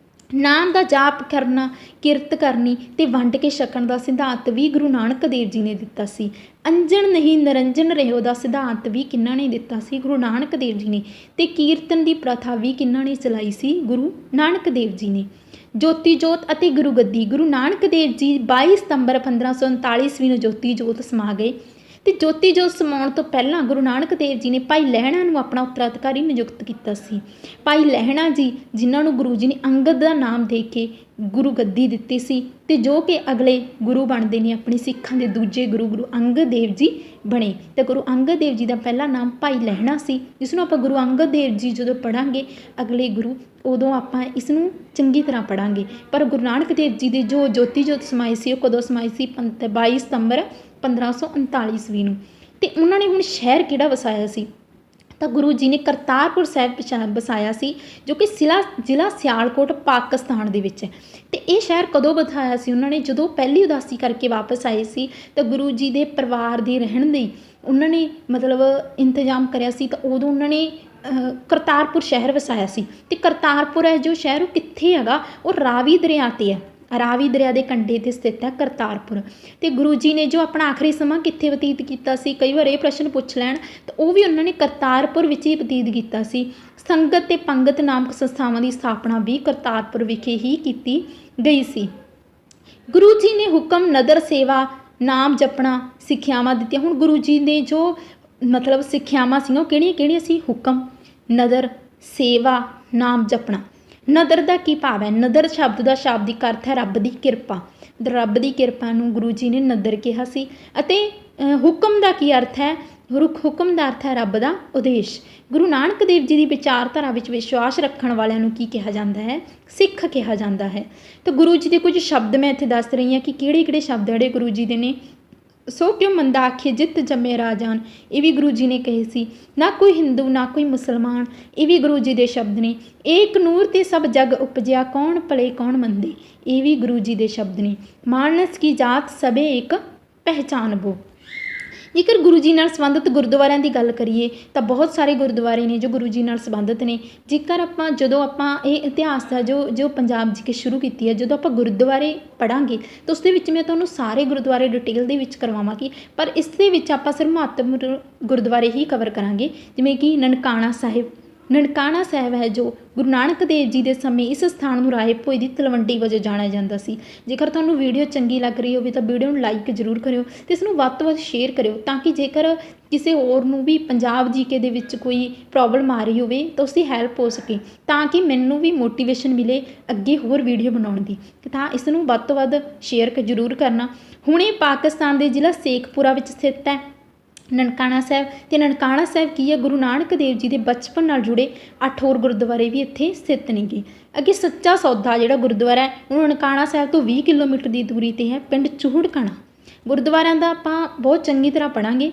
ਨਾਮ ਦਾ ਜਾਪ ਕਰਨਾ, ਕਿਰਤ ਕਰਨੀ ਤੇ ਵੰਡ ਕੇ ਛਕਣ ਦਾ ਸਿਧਾਂਤ ਵੀ ਗੁਰੂ ਨਾਨਕ ਦੇਵ ਜੀ ਨੇ ਦਿੱਤਾ ਸੀ। ਅੰਜਨ ਨਹੀਂ ਨਿਰੰਜਨ ਰਹਿਓ ਦਾ ਸਿਧਾਂਤ ਵੀ ਕਿਹਨਾਂ ਨੇ ਦਿੱਤਾ ਸੀ? ਗੁਰੂ ਨਾਨਕ ਦੇਵ ਜੀ ਨੇ। ਤੇ ਕੀਰਤਨ ਦੀ ਪ੍ਰਥਾ ਵੀ ਕਿਹਨਾਂ ਨੇ ਚਲਾਈ ਸੀ? ਗੁਰੂ ਨਾਨਕ ਦੇਵ ਜੀ ਨੇ। ਜੋਤੀ ਜੋਤ ਅਤੇ ਗੁਰੂ ਗੱਦੀ, ਗੁਰੂ ਨਾਨਕ ਦੇਵ ਜੀ 22 ਸਤੰਬਰ 1539 ਈਸਵੀ ਨੂੰ ਜੋਤੀ ਜੋਤ ਸਮਾ ਗਏ। ਤੇ ਜੋਤੀ ਜੋਤ ਸਮਾਉਣ ਤੋਂ ਪਹਿਲਾਂ ਗੁਰੂ ਨਾਨਕ ਦੇਵ ਜੀ ਨੇ ਭਾਈ ਲਹਿਣਾ ਨੂੰ ਆਪਣਾ ਉੱਤਰਾਧਿਕਾਰੀ ਨਿਯੁਕਤ ਕੀਤਾ ਸੀ। ਭਾਈ ਲਹਿਣਾ ਜੀ, ਜਿਨ੍ਹਾਂ ਨੂੰ ਗੁਰੂ ਜੀ ਨੇ ਅੰਗਦ ਦਾ ਨਾਮ ਦੇ ਕੇ ਗੁਰੂ ਗੱਦੀ ਦਿੱਤੀ ਸੀ ਤੇ ਜੋ ਕਿ ਅਗਲੇ ਗੁਰੂ ਬਣਦੇ ਨੇ ਆਪਣੇ ਸਿੱਖਾਂ ਦੇ ਦੂਜੇ ਗੁਰੂ ਅੰਗਦ ਦੇਵ ਜੀ ਬਣੇ। ਤੇ ਗੁਰੂ ਅੰਗਦ ਦੇਵ ਜੀ ਦਾ ਪਹਿਲਾ ਨਾਮ ਭਾਈ ਲਹਿਣਾ ਸੀ, ਜਿਸ ਨੂੰ ਆਪਾਂ ਗੁਰੂ ਅੰਗਦ ਦੇਵ ਜੀ ਜਦੋਂ ਪੜ੍ਹਾਂਗੇ ਅਗਲੇ ਗੁਰੂ, ਉਦੋਂ ਆਪਾਂ ਇਸ ਨੂੰ ਚੰਗੀ ਤਰ੍ਹਾਂ ਪੜ੍ਹਾਂਗੇ। ਪਰ ਗੁਰੂ ਨਾਨਕ ਦੇਵ ਜੀ ਦੇ ਜੋ ਜੋਤੀ ਜੋਤ ਸਮਾਈ ਸੀ ਉਹ ਕਦੋਂ ਸਮਾਈ ਸੀ? 22 ਸਤੰਬਰ 1539 ਈਸਵੀ ਨੂੰ। ਤੇ ਉਹਨਾਂ ਨੇ ਹੁਣ ਸ਼ਹਿਰ ਕਿਹੜਾ ਵਸਾਇਆ ਸੀ? ਤਾਂ ਗੁਰੂ ਜੀ ਨੇ ਕਰਤਾਰਪੁਰ ਸਾਹਿਬ ਵਸਾਇਆ ਸੀ, ਜੋ ਕਿ ਜ਼ਿਲ੍ਹਾ ਸਿਆਲਕੋਟ ਪਾਕਿਸਤਾਨ ਦੇ ਵਿੱਚ ਹੈ। ਤੇ ਇਹ ਸ਼ਹਿਰ ਕਦੋਂ ਵਸਾਇਆ ਸੀ ਉਹਨਾਂ ਨੇ? ਜਦੋਂ ਪਹਿਲੀ ਉਦਾਸੀ ਕਰਕੇ ਵਾਪਸ ਆਏ ਸੀ ਤਾਂ ਗੁਰੂ ਜੀ ਦੇ ਪਰਿਵਾਰ ਦੇ ਰਹਿਣ ਲਈ ਉਹਨਾਂ ਨੇ ਮਤਲਬ ਇੰਤਜ਼ਾਮ ਕਰਿਆ ਸੀ, ਤਾਂ ਉਦੋਂ ਉਹਨਾਂ ਨੇ ਕਰਤਾਰਪੁਰ ਸ਼ਹਿਰ ਵਸਾਇਆ ਸੀ। ਤੇ ਕਰਤਾਰਪੁਰ ਹੈ ਜੋ ਸ਼ਹਿਰ, ਉਹ ਕਿੱਥੇ ਹੈਗਾ? ਉਹ ਰਾਵੀ ਦਰਿਆ 'ਤੇ ਹੈ, ਰਾਵੀ ਦਰਿਆ ਦੇ ਕੰਢੇ 'ਤੇ ਸਥਿਤ ਹੈ ਕਰਤਾਰਪੁਰ। ਤੇ ਗੁਰੂ ਜੀ ਨੇ ਜੋ ਆਪਣਾ ਆਖਰੀ ਸਮਾਂ ਕਿੱਥੇ ਬਤੀਤ ਕੀਤਾ ਸੀ? ਕਈ ਵਾਰ ਇਹ ਪ੍ਰਸ਼ਨ ਪੁੱਛ ਲੈਣ ਤਾਂ ਉਹ ਵੀ ਉਹਨਾਂ ਨੇ ਕਰਤਾਰਪੁਰ ਵਿੱਚ ਹੀ ਬਤੀਤ ਕੀਤਾ ਸੀ। ਸੰਗਤ ਤੇ ਪੰਗਤ ਨਾਮਕ ਸੰਸਥਾਵਾਂ ਦੀ ਸਥਾਪਨਾ ਵੀ ਕਰਤਾਰਪੁਰ ਵਿਖੇ ਹੀ ਕੀਤੀ ਗਈ ਸੀ। ਗੁਰੂ ਜੀ ਨੇ ਹੁਕਮ, ਨਦਰ, ਸੇਵਾ, ਨਾਮ ਜਪਣਾ ਸਿੱਖਿਆਵਾਂ ਦਿੱਤੀਆਂ। ਹੁਣ ਗੁਰੂ ਜੀ ਨੇ ਜੋ ਮਤਲਬ ਸਿੱਖਿਆਵਾਂ ਸੀਗੀਆਂ ਉਹ ਕਿਹੜੀਆਂ ਸੀ? ਹੁਕਮ, ਨਦਰ, ਸੇਵਾ, ਨਾਮ ਜਪਣਾ। ਨਦਰ ਦਾ ਕੀ ਭਾਵ ਹੈ? ਨਦਰ ਸ਼ਬਦ ਦਾ ਸ਼ਾਬਦਿਕ ਅਰਥ ਹੈ ਰੱਬ ਦੀ ਕਿਰਪਾ। ਰੱਬ ਦੀ ਕਿਰਪਾ ਨੂੰ ਗੁਰੂ ਜੀ ਨੇ ਨਦਰ ਕਿਹਾ ਸੀ। ਅਤੇ ਹੁਕਮ ਦਾ ਕੀ ਅਰਥ ਹੈ? ਹੁਕਮ ਦਾ ਅਰਥ ਹੈ ਰੱਬ ਦਾ ਉਦੇਸ਼। ਗੁਰੂ ਨਾਨਕ ਦੇਵ ਜੀ ਦੀ ਵਿਚਾਰਧਾਰਾ ਵਿੱਚ ਵਿਸ਼ਵਾਸ ਰੱਖਣ ਵਾਲਿਆਂ ਨੂੰ ਕੀ ਕਿਹਾ ਜਾਂਦਾ ਹੈ? ਸਿੱਖ ਕਿਹਾ ਜਾਂਦਾ ਹੈ। ਤਾਂ ਗੁਰੂ ਜੀ ਦੇ ਕੁਝ ਸ਼ਬਦ ਮੈਂ ਇੱਥੇ ਦੱਸ ਰਹੀ ਹਾਂ ਕਿ ਕਿਹੜੇ ਸ਼ਬਦ ਜਿਹੜੇ ਗੁਰੂ ਜੀ ਦੇ ਨੇ। ਸੋ ਕਿਉ ਮੰਦਾ ਆਖੇ ਜਿੱਤ ਜੰਮੇ ਰਾਜਾਨ, ਇਹ ਵੀ ਗੁਰੂ ਜੀ ਨੇ ਕਹੇ ਸੀ। ਨਾ ਕੋਈ ਹਿੰਦੂ ਨਾ ਕੋਈ ਮੁਸਲਮਾਨ, ਇਹ ਵੀ ਗੁਰੂ ਜੀ ਦੇ ਸ਼ਬਦ ਨੇ। ਏਕ ਨੂਰ ਤੇ ਸਭ ਜਗ ਉਪਜਿਆ, ਕੌਣ ਭਲੇ ਕੌਣ ਮੰਦੇ, ਇਹ ਵੀ ਗੁਰੂ ਜੀ ਦੇ ਸ਼ਬਦ ਨੇ। ਮਾਨਸ ਕੀ ਜਾਤ ਸਭੇ ਇੱਕ ਪਹਿਚਾਨਬੋ। ਜੇਕਰ ਗੁਰੂ ਜੀ ਨਾਲ ਸੰਬੰਧਿਤ ਗੁਰਦੁਆਰਿਆਂ ਦੀ ਗੱਲ ਕਰੀਏ ਤਾਂ ਬਹੁਤ ਸਾਰੇ ਗੁਰਦੁਆਰੇ ਨੇ ਜੋ ਗੁਰੂ ਜੀ ਨਾਲ ਸੰਬੰਧਿਤ ਨੇ। ਜੇਕਰ ਜਦੋਂ ਆਪਾਂ ਇਹ ਇਤਿਹਾਸ ਦਾ ਜੋ ਪੰਜਾਬ ਜੀ ਕੇ ਸ਼ੁਰੂ ਕੀਤੀ ਹੈ, ਜਦੋਂ ਆਪਾਂ ਗੁਰਦੁਆਰੇ ਪੜ੍ਹਾਂਗੇ ਤਾਂ ਉਸ ਦੇ ਵਿੱਚ ਮੈਂ ਤੁਹਾਨੂੰ ਸਾਰੇ ਗੁਰਦੁਆਰੇ ਡਿਟੇਲ ਦੇ ਵਿੱਚ ਕਰਵਾਵਾਂਗੀ। ਪਰ ਇਸ ਦੇ ਵਿੱਚ ਆਪਾਂ ਸਿਰਫ ਮਹੱਤਵਪੂਰਨ ਗੁਰਦੁਆਰੇ ਹੀ ਕਵਰ ਕਰਾਂਗੇ, ਜਿਵੇਂ ਕਿ ਨਨਕਾਣਾ ਸਾਹਿਬ। ਨਨਕਾਣਾ ਸਾਹਿਬ ਹੈ ਜੋ ਗੁਰੂ ਨਾਨਕ ਦੇਵ ਜੀ ਦੇ ਸਮੇਂ ਇਸ ਸਥਾਨ ਨੂੰ ਰਾਏ ਭੋਏ ਦੀ ਤਲਵੰਡੀ ਵਜੋਂ ਜਾਣਿਆ ਜਾਂਦਾ ਸੀ। ਜੇਕਰ ਤੁਹਾਨੂੰ ਵੀਡੀਓ ਚੰਗੀ ਲੱਗ ਰਹੀ ਹੋਵੇ ਤਾਂ ਵੀਡੀਓ ਨੂੰ ਲਾਈਕ ਜ਼ਰੂਰ ਕਰਿਓ ਅਤੇ ਇਸ ਨੂੰ ਵੱਧ ਤੋਂ ਵੱਧ ਸ਼ੇਅਰ ਕਰਿਓ, ਤਾਂ ਕਿ ਜੇਕਰ ਕਿਸੇ ਹੋਰ ਨੂੰ ਵੀ ਪੰਜਾਬ ਜੀਕੇ ਦੇ ਵਿੱਚ ਕੋਈ ਪ੍ਰੋਬਲਮ ਆ ਰਹੀ ਹੋਵੇ ਤਾਂ ਉਸਦੀ ਹੈਲਪ ਹੋ ਸਕੇ, ਤਾਂ ਕਿ ਮੈਨੂੰ ਵੀ ਮੋਟੀਵੇਸ਼ਨ ਮਿਲੇ ਅੱਗੇ ਹੋਰ ਵੀਡੀਓ ਬਣਾਉਣ ਦੀ। ਤਾਂ ਇਸ ਨੂੰ ਵੱਧ ਤੋਂ ਵੱਧ ਸ਼ੇਅਰ ਜ਼ਰੂਰ ਕਰਨਾ। ਹੁਣ ਇਹ ਪਾਕਿਸਤਾਨ ਦੇ ਜ਼ਿਲ੍ਹਾ ਸ਼ੇਖਪੁਰਾ ਵਿੱਚ ਸਥਿਤ ਹੈ ਨਨਕਾਣਾ ਸਾਹਿਬ। ਅਤੇ ਨਨਕਾਣਾ ਸਾਹਿਬ ਕੀ ਹੈ? ਗੁਰੂ ਨਾਨਕ ਦੇਵ ਜੀ ਦੇ ਬਚਪਨ ਨਾਲ ਜੁੜੇ 8 ਹੋਰ ਗੁਰਦੁਆਰੇ ਵੀ ਇੱਥੇ ਸਥਿਤ ਨੇਗੇ। ਅੱਗੇ ਸੱਚਾ ਸੌਦਾ ਜਿਹੜਾ ਗੁਰਦੁਆਰਾ ਹੈ ਉਹ ਨਨਕਾਣਾ ਸਾਹਿਬ ਤੋਂ 20 ਕਿਲੋਮੀਟਰ ਦੀ ਦੂਰੀ 'ਤੇ ਹੈ, ਪਿੰਡ ਚੂਹੜਕਣਾ। ਗੁਰਦੁਆਰਿਆਂ ਦਾ ਆਪਾਂ ਬਹੁਤ ਚੰਗੀ ਤਰ੍ਹਾਂ ਪੜ੍ਹਾਂਗੇ।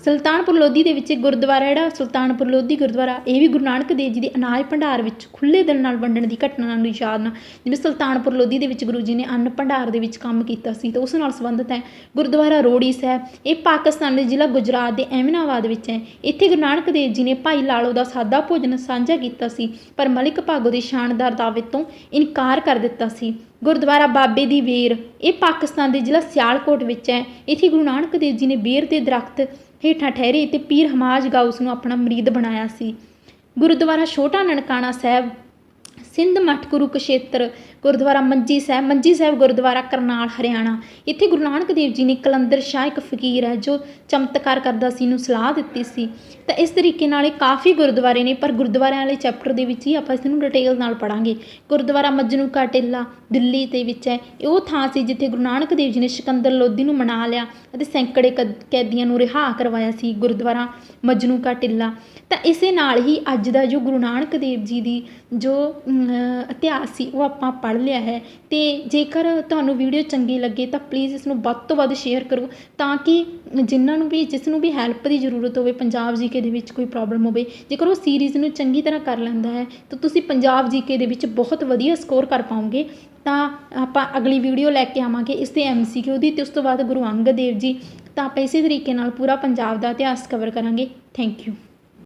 ਸੁਲਤਾਨਪੁਰ ਲੋਧੀ ਦੇ ਵਿੱਚ ਇੱਕ ਗੁਰਦੁਆਰਾ ਜਿਹੜਾ ਸੁਲਤਾਨਪੁਰ ਲੋਧੀ ਗੁਰਦੁਆਰਾ, ਇਹ ਵੀ ਗੁਰੂ ਨਾਨਕ ਦੇਵ ਜੀ ਦੇ ਅਨਾਜ ਭੰਡਾਰ ਵਿੱਚ ਖੁੱਲ੍ਹੇ ਦਿਲ ਨਾਲ ਵੰਡਣ ਦੀ ਘਟਨਾ ਨੂੰ ਯਾਦ ਨਾਲ, ਜਿਵੇਂ ਸੁਲਤਾਨਪੁਰ ਲੋਧੀ ਦੇ ਵਿੱਚ ਗੁਰੂ ਜੀ ਨੇ ਅੰਨ ਭੰਡਾਰ ਦੇ ਵਿੱਚ ਕੰਮ ਕੀਤਾ ਸੀ ਤਾਂ ਉਸ ਨਾਲ ਸੰਬੰਧਿਤ ਹੈ। ਗੁਰਦੁਆਰਾ ਰੋੜੀ ਸਾਹਿਬ, ਇਹ ਪਾਕਿਸਤਾਨ ਦੇ ਜ਼ਿਲ੍ਹਾ ਗੁਜਰਾਤ ਦੇ ਐਮਨਾਬਾਦ ਵਿੱਚ ਹੈ। ਇੱਥੇ ਗੁਰੂ ਨਾਨਕ ਦੇਵ ਜੀ ਨੇ ਭਾਈ ਲਾਲੋ ਦਾ ਸਾਦਾ ਭੋਜਨ ਸਾਂਝਾ ਕੀਤਾ ਸੀ, ਪਰ ਮਲਿਕ ਭਾਗੋ ਦੇ ਸ਼ਾਨਦਾਰ ਦਾਅਵੇ ਤੋਂ ਇਨਕਾਰ ਕਰ ਦਿੱਤਾ ਸੀ। ਗੁਰਦੁਆਰਾ ਬਾਬੇ ਦੀ ਵੇਰ, ਇਹ ਪਾਕਿਸਤਾਨ ਦੇ ਜ਼ਿਲ੍ਹਾ ਸਿਆਲਕੋਟ ਵਿੱਚ ਹੈ। ਇੱਥੇ ਗੁਰੂ ਨਾਨਕ ਦੇਵ ਜੀ ਨੇ ਬੇਰ ਦੇ ਦਰਖਤ ਹੇਠਾਂ ਠਹਿਰੇ ਅਤੇ ਪੀਰ ਹਮਾਜ ਗਾਊਸ ਨੂੰ ਆਪਣਾ ਮੁਰੀਦ ਬਣਾਇਆ ਸੀ। ਗੁਰਦੁਆਰਾ ਛੋਟਾ ਨਨਕਾਣਾ ਸਾਹਿਬ, ਸਿੰਧ ਮੱਠ ਕੁਰੂਕਸ਼ੇਤਰ। ਗੁਰਦੁਆਰਾ ਮੰਜੀ ਸਾਹਿਬ ਗੁਰਦੁਆਰਾ ਕਰਨਾਲ ਹਰਿਆਣਾ। ਇੱਥੇ ਗੁਰੂ ਨਾਨਕ ਦੇਵ ਜੀ ਨੇ ਕਲੰਦਰ ਸ਼ਾਹ ਇੱਕ ਫਕੀਰ ਹੈ ਜੋ ਚਮਤਕਾਰ ਕਰਦਾ ਸੀ, ਨੂੰ ਸਲਾਹ ਦਿੱਤੀ ਸੀ ਤਾਂ ਇਸ ਤਰੀਕੇ ਨਾਲ ਇਹ ਕਾफ़ी ਗੁਰਦੁਆਰੇ ਨੇ, ਪਰ ਗੁਰਦੁਆਰਿਆਂ ਵਾਲੇ ਚੈਪਟਰ ਦੇ ਵਿੱਚ ਹੀ ਆਪਾਂ ਇਸ ਨੂੰ ਡਿਟੇਲ ਨਾਲ ਪੜ੍ਹਾਂਗੇ। ਗੁਰਦੁਆਰਾ ਮਜਨੂ ਕਾ ਟਿੱਲਾ ਦਿੱਲੀ ਦੇ ਵਿੱਚ ਹੈ। ਇਹ ਉਹ ਥਾਂ ਸੀ ਜਿੱਥੇ ਗੁਰੂ ਨਾਨਕ ਦੇਵ ਜੀ ਨੇ ਸਿਕੰਦਰ ਲੋਧੀ ਨੂੰ ਮਨਾ ਲਿਆ ਅਤੇ ਸੈਂਕੜੇ ਕੈਦੀਆਂ ਨੂੰ ਰਿਹਾ ਕਰਵਾਇਆ ਸੀ, ਗੁਰਦੁਆਰਾ ਮਜਨੂ ਕਾ ਟਿੱਲਾ। ਤਾਂ ਇਸੇ ਨਾਲ ਹੀ ਅੱਜ ਦਾ ਜੋ ਗੁਰੂ ਨਾਨਕ ਦੇਵ ਜੀ ਦੀ ਜੋ ਇਤਿਹਾਸ ਸੀ ਉਹ ਆਪਾਂ ਪੜ੍ਹ ਲਿਆ ਹੈ। ਅਤੇ ਜੇਕਰ ਤੁਹਾਨੂੰ ਵੀਡੀਓ ਚੰਗੀ ਲੱਗੇ ਤਾਂ ਪਲੀਜ਼ ਇਸ ਨੂੰ ਵੱਧ ਤੋਂ ਵੱਧ ਸ਼ੇਅਰ ਕਰੋ, ਤਾਂ ਕਿ ਜਿਸ ਨੂੰ ਵੀ ਹੈਲਪ ਦੀ ਜ਼ਰੂਰਤ ਹੋਵੇ, ਪੰਜਾਬ ਜੀਕੇ ਦੇ ਵਿੱਚ ਕੋਈ ਪ੍ਰੋਬਲਮ ਹੋਵੇ, ਜੇਕਰ ਉਹ ਸੀਰੀਜ਼ ਨੂੰ ਚੰਗੀ ਤਰ੍ਹਾਂ ਕਰ ਲੈਂਦਾ ਹੈ ਤਾਂ ਤੁਸੀਂ ਪੰਜਾਬ ਜੀਕੇ ਦੇ ਵਿੱਚ ਬਹੁਤ ਵਧੀਆ ਸਕੋਰ ਕਰ ਪਾਓਗੇ। ਤਾਂ ਆਪਾਂ ਅਗਲੀ ਵੀਡੀਓ ਲੈ ਕੇ ਆਵਾਂਗੇ ਇਸ ਦੇ MCQ ਦੀ, ਅਤੇ ਉਸ ਤੋਂ ਬਾਅਦ ਗੁਰੂ ਅੰਗਦ ਦੇਵ ਜੀ। ਤਾਂ ਆਪਾਂ ਇਸੇ ਤਰੀਕੇ ਨਾਲ ਪੂਰਾ ਪੰਜਾਬ ਦਾ ਇਤਿਹਾਸ ਕਵਰ ਕਰਾਂਗੇ। Thank you.